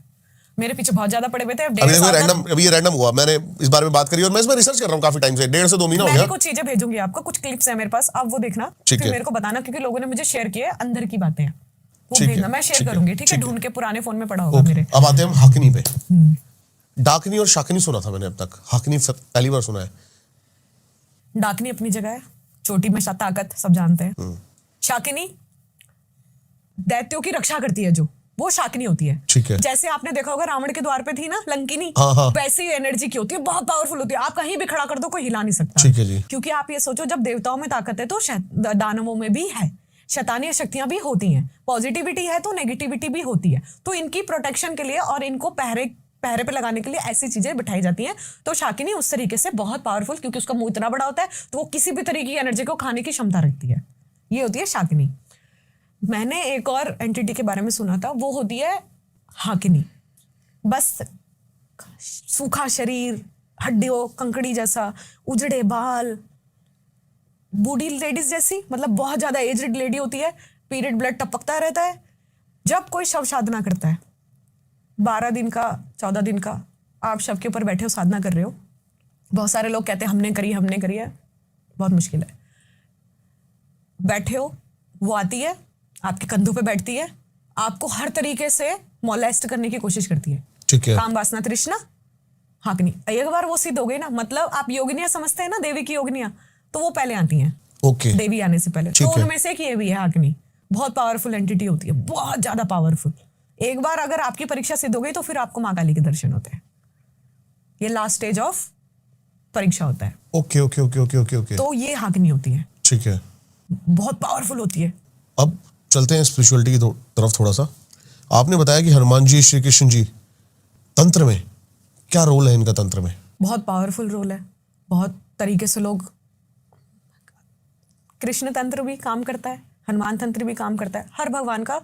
मेरे पीछे बहुत ज्यादा पड़े हुए थे। अभी ये रैंडम हुआ, मैंने इस बारे में बात करी और मैं इसमें रिसर्च कर रहा हूँ काफी टाइम से, 1.5 से 2 महीना हो गया। मैं कुछ चीजें भेजूंगी आपको, कुछ क्लिप्स है मेरे पास, आप वो देखना, फिर मेरे को बताना, क्योंकि लोगों ने मुझे शेयर किए अंदर की बातें, वो भेजना, मैं शेयर करूंगी। ठीक है, ढूंढ के पुराने फोन में पड़ा होगा मेरे। अब आते हैं हम हकनी पे। डाकनी और शाकनी सुना था मैंने अब तक, हकनी पहली बार सुना है। डाकनी अपनी जगह है, चोटी में ताकत सब जानते हैं। शाकिनी दैत्यों की रक्षा करती है, जो वो शाकिनी होती है। ठीक है। जैसे आपने देखा होगा रावण के द्वार पे थी ना लंकिनी, हाँ। वैसी ही एनर्जी की होती है, बहुत पावरफुल होती है, आप कहीं भी खड़ा कर दो कोई हिला नहीं सकता। ठीक है जी। क्योंकि आप ये सोचो, जब देवताओं में ताकत है तो दानवों में भी है, शैतानी शक्तियां भी होती हैं, पॉजिटिविटी है तो नेगेटिविटी भी होती है। तो इनकी प्रोटेक्शन के लिए और इनको पहरे पे लगाने के लिए ऐसी चीजें बिठाई जाती हैं। तो शाकिनी उस तरीके से बहुत पावरफुल, क्योंकि उसका मुंह इतना बड़ा होता है तो वो किसी भी तरीके की एनर्जी को खाने की क्षमता रखती है। ये होती है शाकिनी। मैंने एक और एंटिटी के बारे में सुना था, वो होती है हाकिनी। बस सूखा शरीर, हड्डियों कंकड़ी जैसा, उजड़े बाल, बूढ़ी लेडीज जैसी, मतलब बहुत ज्यादा एज्ड लेडी होती है, पीरियड ब्लड टपकता रहता है। जब कोई शव साधना करता है, 12 दिन का 14 दिन का, आप शव के ऊपर बैठे हो, साधना कर रहे हो, बहुत सारे लोग कहते हैं हमने करी है, बहुत मुश्किल है। बैठे हो, वो आती है, आपके कंधों पे बैठती है, आपको हर तरीके से मोलेस्ट करने की कोशिश करती है। ठीक है। काम वासना तृष्णा हाकनी। एक बार वो सिद्ध हो गई ना, मतलब आप योगिनियां समझते हैं ना, देवी की योगिनियां, तो वो पहले आती हैं। ओके। देवी आने से पहले। तो उनमें से एक ये भी है हाकनी, बहुत पावरफुल एंटिटी होती है, बहुत ज्यादा पावरफुल। एक बार अगर आपकी परीक्षा सिद्ध हो गई तो फिर आपको माँ काली के दर्शन होते हैं। ये लास्ट स्टेज ऑफ परीक्षा होता है। ओके। तो ये हाकनी होती है। ठीक है। बहुत पावरफुल होती है। अब चलते हैं स्पिरिचुअलिटी की तरफ थोड़ा सा। आपने बताया कि हनुमान जी, श्री कृष्ण जी, तंत्र में क्या रोल है इनका? तंत्र में बहुत पावरफुल रोल है, बहुत तरीके से लोग, कृष्ण तंत्र भी काम करता है, हनुमान तंत्र भी काम करता है। हर भगवान का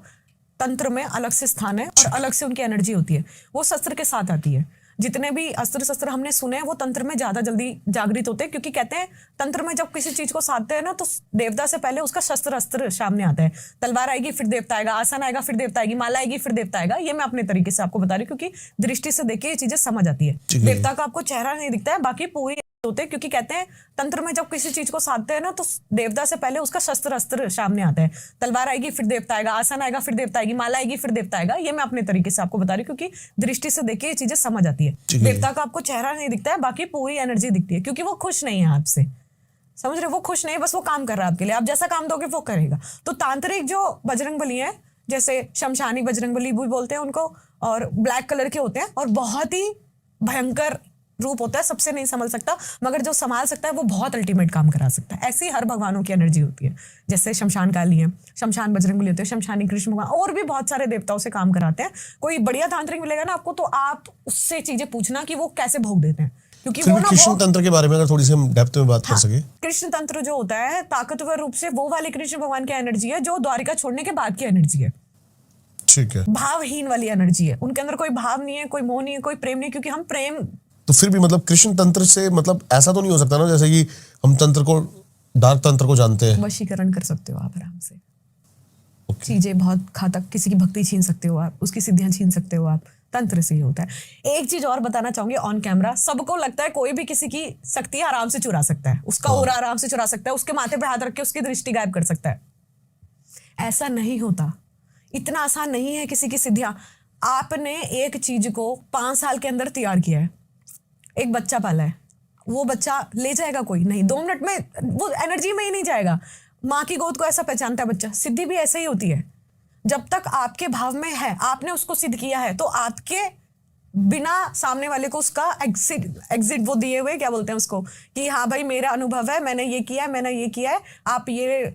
तंत्र में अलग से स्थान है और अलग से उनकी एनर्जी होती है, वो शस्त्र के साथ आती है। जितने भी अस्त्र शस्त्र हमने सुने हैं वो तंत्र में ज्यादा जल्दी जागृत होते हैं, क्योंकि कहते हैं तंत्र में जब किसी चीज को साधते हैं ना, तो देवता से पहले उसका शस्त्र अस्त्र सामने आता है। तलवार आएगी फिर देवता आएगा, आसन आएगा फिर देवता आएगी, माला आएगी फिर देवता आएगा। ये मैं अपने तरीके से आपको बता रही हूँ, क्योंकि दृष्टि से देखिए ये चीजें समझ आती है। देवता का आपको चेहरा नहीं दिखता है, बाकी पूरी होते हैं, क्योंकि कहते हैं तंत्र में जब किसी चीज को साधते हैं ना, तो देवता से पहले उसका शस्त्र अस्त्र सामने आता है। तलवार आएगी फिर देवता आएगा, आसन आएगा फिर देवता आएगी, माला आएगी फिर देवता आएगा। ये मैं अपने तरीके से आपको बता रही हूँ, क्योंकि दृष्टि से देखिए ये चीजें समझ आती है। देवता का आपको चेहरा नहीं दिखता है, बाकी पूरी एनर्जी दिखती है, क्योंकि वो खुश नहीं है आपसे, समझ रहे? वो खुश नहीं, बस वो काम कर रहा है आपके लिए, आप जैसा काम दोगे वो करेगा। तो तांत्रिक जो बजरंगबली है, जैसे शमशानी बजरंगबली भी बोलते हैं उनको, और ब्लैक कलर के होते हैं और बहुत ही भयंकर रूप होता है, सबसे नहीं संभल सकता, मगर जो संभाल सकता है वो बहुत अल्टीमेट काम करा सकता है। ऐसी हर भगवानों की एनर्जी होती है, जैसे शमशान काली है, शमशान बजरंगबली होते हैं, शमशानी कृष्ण भगवान, और भी बहुत सारे देवताओं से काम कराते हैं। कोई बढ़िया तांत्रिक मिलेगा ना आपको, तो आप उससे चीजें पूछना कि वो कैसे भोग देते हैं, क्योंकि वो ना कृष्ण तंत्र के बारे में अगर थोड़ी सी हम डेप्थ में बात कर सके। कृष्ण तंत्र जो होता है ताकतवर रूप से वो वाले कृष्ण भगवान की एनर्जी है जो द्वारिका छोड़ने के बाद की एनर्जी है। ठीक है। भावहीन वाली एनर्जी है, उनके अंदर कोई भाव नहीं है, कोई मोह नहीं है, कोई प्रेम नहीं, क्योंकि हम प्रेम। तो फिर भी मतलब कृष्ण तंत्र से मतलब ऐसा तो नहीं हो सकता ना, जैसे कि हम तंत्र को, डार्क तंत्र को जानते हैं। वशीकरण कर सकते हो आप आराम से, चीजें बहुत घातक, किसी की भक्ति छीन सकते हो आप, उसकी सिद्धियां छीन सकते हो आप, तंत्र से ही होता है। एक चीज और बताना चाहूंगी ऑन कैमरा, सबको लगता है कोई भी किसी की शक्ति आराम से चुरा सकता है, उसका ऑरा आराम से चुरा सकता है, उसके माथे पे हाथ रख के उसकी दृष्टि गायब कर सकता है। ऐसा नहीं होता, इतना आसान नहीं है किसी की सिद्धियां। आपने एक चीज को 5 साल के अंदर तैयार किया है, एक बच्चा पाला है, वो बच्चा ले जाएगा कोई नहीं, 2 मिनट में वो एनर्जी में ही नहीं जाएगा। माँ की गोद को ऐसा पहचानता है बच्चा, सिद्धि भी ऐसे ही होती है। जब तक आपके भाव में है, आपने उसको सिद्ध किया है, तो आपके बिना सामने वाले को उसका एग्जिट वो दिए हुए, क्या बोलते हैं उसको, कि हाँ भाई मेरा अनुभव है, मैंने ये किया है, मैंने ये किया है, आप ये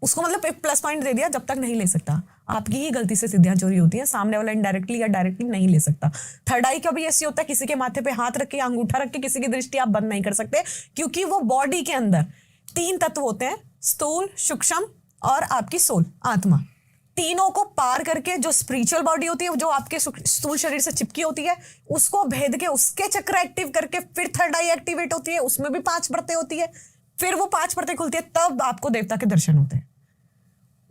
उसको मतलब एक प्लस पॉइंट दे दिया, जब तक नहीं ले सकता। आपकी ही गलती से सिद्धियां चोरी होती हैं, सामने वाला इनडायरेक्टली या डायरेक्टली नहीं ले सकता। थर्ड आई का भी ऐसी होता है, किसी के माथे पे हाथ रख के, अंगूठा रख के किसी की दृष्टि आप बंद नहीं कर सकते, क्योंकि वो बॉडी के अंदर 3 तत्व होते हैं, स्थूल, सूक्ष्म और आपकी सोल, आत्मा। तीनों को पार करके जो स्पिरिचुअल बॉडी होती है, जो आपके स्थूल शरीर से चिपकी होती है, उसको भेद के उसके चक्र एक्टिव करके फिर थर्ड आई एक्टिवेट होती है, उसमें भी 5 परतें होती है, फिर वो 5 परतें खुलती है, तब आपको देवता के दर्शन होते हैं।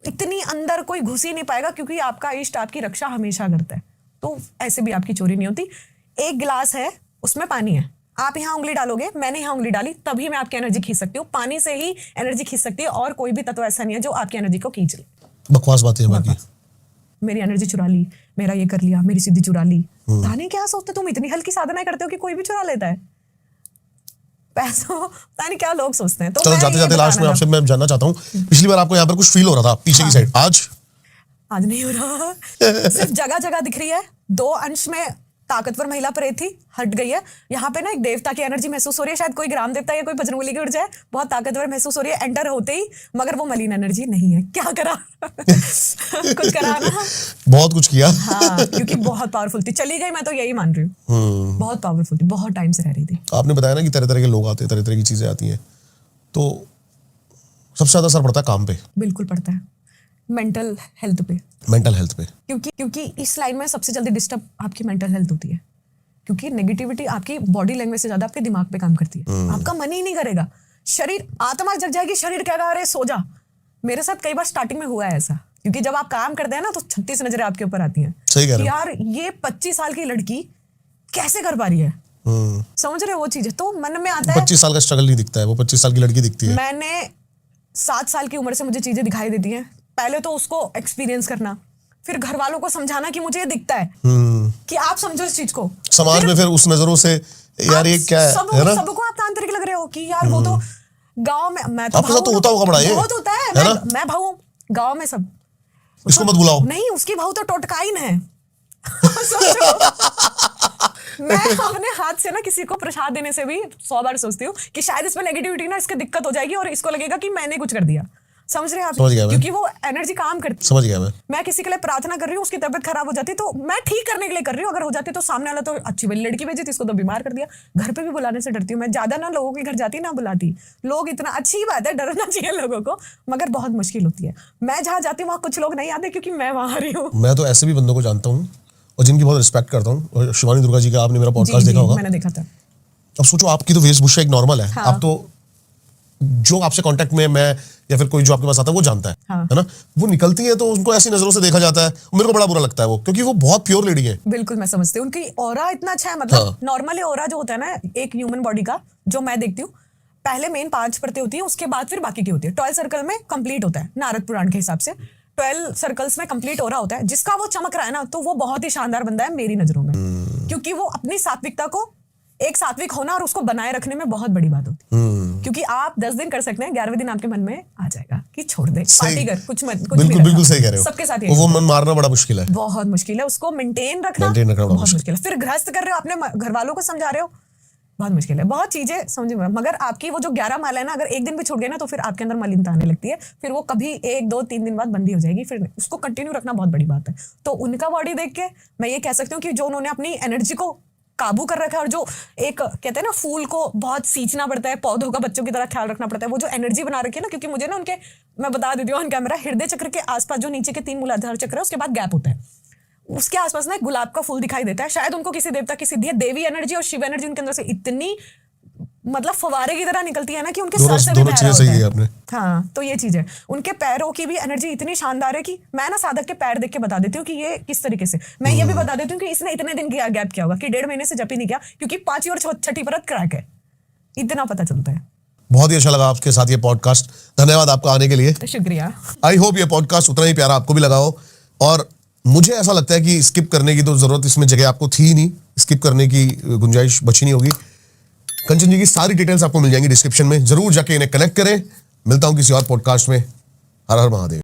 इतनी अंदर कोई घुस ही नहीं पाएगा, क्योंकि आपका इष्ट आपकी रक्षा हमेशा करता है, तो ऐसे भी आपकी चोरी नहीं होती। एक गिलास है, उसमें पानी है, आप यहाँ उंगली डालोगे, मैंने यहाँ उंगली डाली, तभी मैं आपकी एनर्जी खींच सकती हूँ। पानी से ही एनर्जी खींच सकती है, और कोई भी तत्व ऐसा नहीं है जो आपकी एनर्जी को खींच ले। बकवास बातें हैं बाकी। मेरी एनर्जी चुरा ली, मेरा ये कर लिया, मेरी सिद्धि चुरा ली। ताने क्या सोचते, तुम इतनी हल्की साधना करते हो कि कोई भी चुरा लेता है पैसों, ताने क्या लोग सोचते हैं। तो चलो जाते जाते लास्ट में आपसे मैं जानना चाहता हूँ, पिछली बार आपको यहाँ पर कुछ फील हो रहा था पीछे की साइड, आज नहीं हो रहा। सिर्फ जगह जगह दिख रही है। 2 अंश में ताकतवर महिला प्रेत थी, हट गई है। यहाँ पे ना एक देवता की एनर्जी महसूस हो रही है, शायद कोई ग्राम देवता या कोई बजरंगबली की ऊर्जा है, बहुत ताकतवर महसूस हो रही है एंटर होते ही, मगर वो मलिन एनर्जी नहीं है। क्या करा कुछ करा ना, बहुत कुछ किया। हाँ, क्योंकि बहुत पावरफुल थी, चली गई, मैं तो यही मान रही हूँ। बहुत पावरफुल थी, बहुत टाइम से रह रही थी। आपने बताया ना कि तरह तरह के लोग आते हैं, तरह तरह की चीजें आती हैं, तो सबसे ज्यादा असर पड़ता है काम पे। बिल्कुल पड़ता है, मेंटल हेल्थ पे, मेंटल हेल्थ पे, क्योंकि इस लाइन में सबसे जल्दी डिस्टर्ब आपकी मेंटल हेल्थ होती है, क्योंकि नेगेटिविटी आपकी बॉडी लैंग्वेज से ज्यादा आपके दिमाग पे काम करती है। आपका मन ही नहीं करेगा, शरीर, आत्मा जग जाएगी, शरीर कहेगा अरे सो जा। मेरे साथ कई बार स्टार्टिंग में हुआ है ऐसा, क्योंकि जब आप काम करते हैं ना, तो 36 नजरें आपके ऊपर आती हैं। सही कह रहे हो। यार ये 25 साल की लड़की कैसे कर पा रही है, समझ रहे हो वो चीजें, तो मन में आता है। 25 साल का स्ट्रगल नहीं दिखता है, वो 25 साल की लड़की दिखती है। मैंने 7 साल की उम्र से मुझे चीजें दिखाई देती हैं। पहले तो उसको एक्सपीरियंस करना, फिर घर वालों को समझाना कि मुझे ये दिखता है, कि आप समझो इस चीज को। समाज में फिर उस नजरों से यार ये क्या है ना, सबको आप तांत्रिक लग रहे हो कि यार वो तो गांव में, मैं तो आपके साथ तो होता होगा बड़ा ये, बहुत होता है ना? मैं भाऊ गांव में सब, इसको मत बुलाओ। नहीं, उसकी भाऊ तो टोटकाइन है। सोचो, मैं अपने हाथ से ना किसी को प्रसाद देने से भी 100 बार सोचती हूँ कि शायद इसमें नेगेटिविटी ना, इसकी दिक्कत हो जाएगी और इसको लगेगा कि मैंने कुछ कर दिया। समझ रहे हैं आप? समझ गया मैं। क्योंकि वो एनर्जी काम करती है। समझ गया मैं किसी के लिए प्रार्थना कर रही हूँ, उसकी तबीयत खराब हो जाती है, तो मैं ठीक करने के लिए कर रही हूँ, अगर हो जाती तो सामने वाला तो अच्छी वाली लड़की भेजी थी, इसको तो बीमार कर दिया। घर पे भी बुलाने से डरती हूँ मैं, ज्यादा ना लोगों के घर जाती ना बुलाती। लोग इतना, अच्छी बात है, डरना चाहिए लोगों को, मगर बहुत मुश्किल होती है। मैं जहाँ जाती हूँ वहाँ कुछ लोग नहीं आते, क्योंकि मैं वहाँ आ रही हूँ। मैं तो ऐसे भी बंदों को जानता हूँ और जिनकी बहुत रिस्पेक्ट करता हूँ। और शिवानी दुर्गा जी का आपने मेरा पॉडकास्ट देखा होगा, मैंने देखा था। अब सोचो आपकी तो वेशभूषा एक नॉर्मल है, हाँ। आप तो जो आपसे कांटेक्ट में मैं या फिर कोई जो आपके पास आता है वो जानता है, हाँ। है ना, वो निकलती है तो उनको ऐसी नजरों से देखा जाता है, मेरे को बड़ा बुरा लगता है वो, क्योंकि वो बहुत प्योर लेडी है। बिल्कुल मैं समझती हूँ, उनकी ऑरा इतना अच्छा है, मतलब हाँ। नॉर्मली ऑरा जो होता है ना एक ह्यूमन बॉडी का, जो मैं देखती हूँ, पहले मेन 5 परतें होती हैं, उसके बाद फिर बाकी की होती है। 12 सर्कल में कंप्लीट होता है, नारद पुराण के हिसाब से 12 सर्कल्स में कंप्लीट हो रहा होता है। जिसका वो चमक रहा है ना, तो वो बहुत ही शानदार बंदा है मेरी नजरों में, क्योंकि वो अपनी सात्विकता को, एक सात्विक होना और उसको बनाए रखने में बहुत बड़ी बात होती है। क्योंकि आप 10 दिन कर सकते हैं, 11वें दिन आपके मन में आ जाएगा कि छोड़ दे, पार्टी कर, कुछ मत, कुछ बिल्कुल बिल्कुल सही कह रहे हो। सबके साथ वो मन मारना बड़ा मुश्किल है, बहुत मुश्किल है, उसको मेंटेन रखना बहुत मुश्किल है। फिर गृहस्थ कर रहे हो, अपने घर वालों को समझा रहे हो, बहुत मुश्किल है। बहुत चीजें समझ में, मगर आपकी वो जो 11 माला है ना, अगर एक दिन भी छूट गए ना, तो फिर आपके अंदर मलिनता आने लगती है। फिर वो कभी 1, 2, 3 दिन बाद बंदी हो जाएगी, फिर उसको कंटिन्यू रखना बहुत बड़ी बात है। तो उनका बॉडी देख के मैं ये कह सकती हूँ कि जो उन्होंने अपनी एनर्जी को काबू कर रखा है, और जो एक कहते हैं ना फूल को बहुत सींचना पड़ता है, पौधों का बच्चों की तरह ख्याल रखना पड़ता है, वो जो एनर्जी बना रखी है ना, क्योंकि मुझे ना उनके, मैं बता देती हूँ ऑन कैमरा, हृदय चक्र के आसपास जो नीचे के 3 मूलाधार चक्र है, उसके बाद गैप होता है, उसके आसपास ना एक गुलाब का फूल दिखाई देता है। शायद उनको किसी देवता की सिद्धि है। देवी एनर्जी और शिव एनर्जी उनके अंदर से इतनी, मतलब फवारे की तरह निकलती है ना, कि उनके सर से भी बह रहा होता है। आपने। हाँ, तो ये चीज है। उनके पैरों की भी एनर्जी इतनी शानदार है कि मैं ना साधक के पैर देख के बता देती हूँ कि ये किस तरीके से। मैं ये भी बता देती हूँ कि इसने इतने दिन किया गैप किया होगा, कि 1.5 महीने से जप ही नहीं किया, क्योंकि 5वीं और 6ठी परत क्रैक है, इतना पता चलता है। बहुत ही अच्छा लगा आपके साथ ये पॉडकास्ट, धन्यवाद आपका आने के लिए। शुक्रिया। आई होप ये पॉडकास्ट उतना ही प्यारा आपको भी लगा हो, और मुझे ऐसा लगता है कि स्किप करने की तो जरूरत इसमें जगह आपको थी नहीं, स्किप करने की गुंजाइश बची नहीं होगी। कंचन जी की सारी डिटेल्स आपको मिल जाएंगी डिस्क्रिप्शन में, जरूर जाके इन्हें कनेक्ट करें। मिलता हूं किसी और पॉडकास्ट में। हर हर महादेव।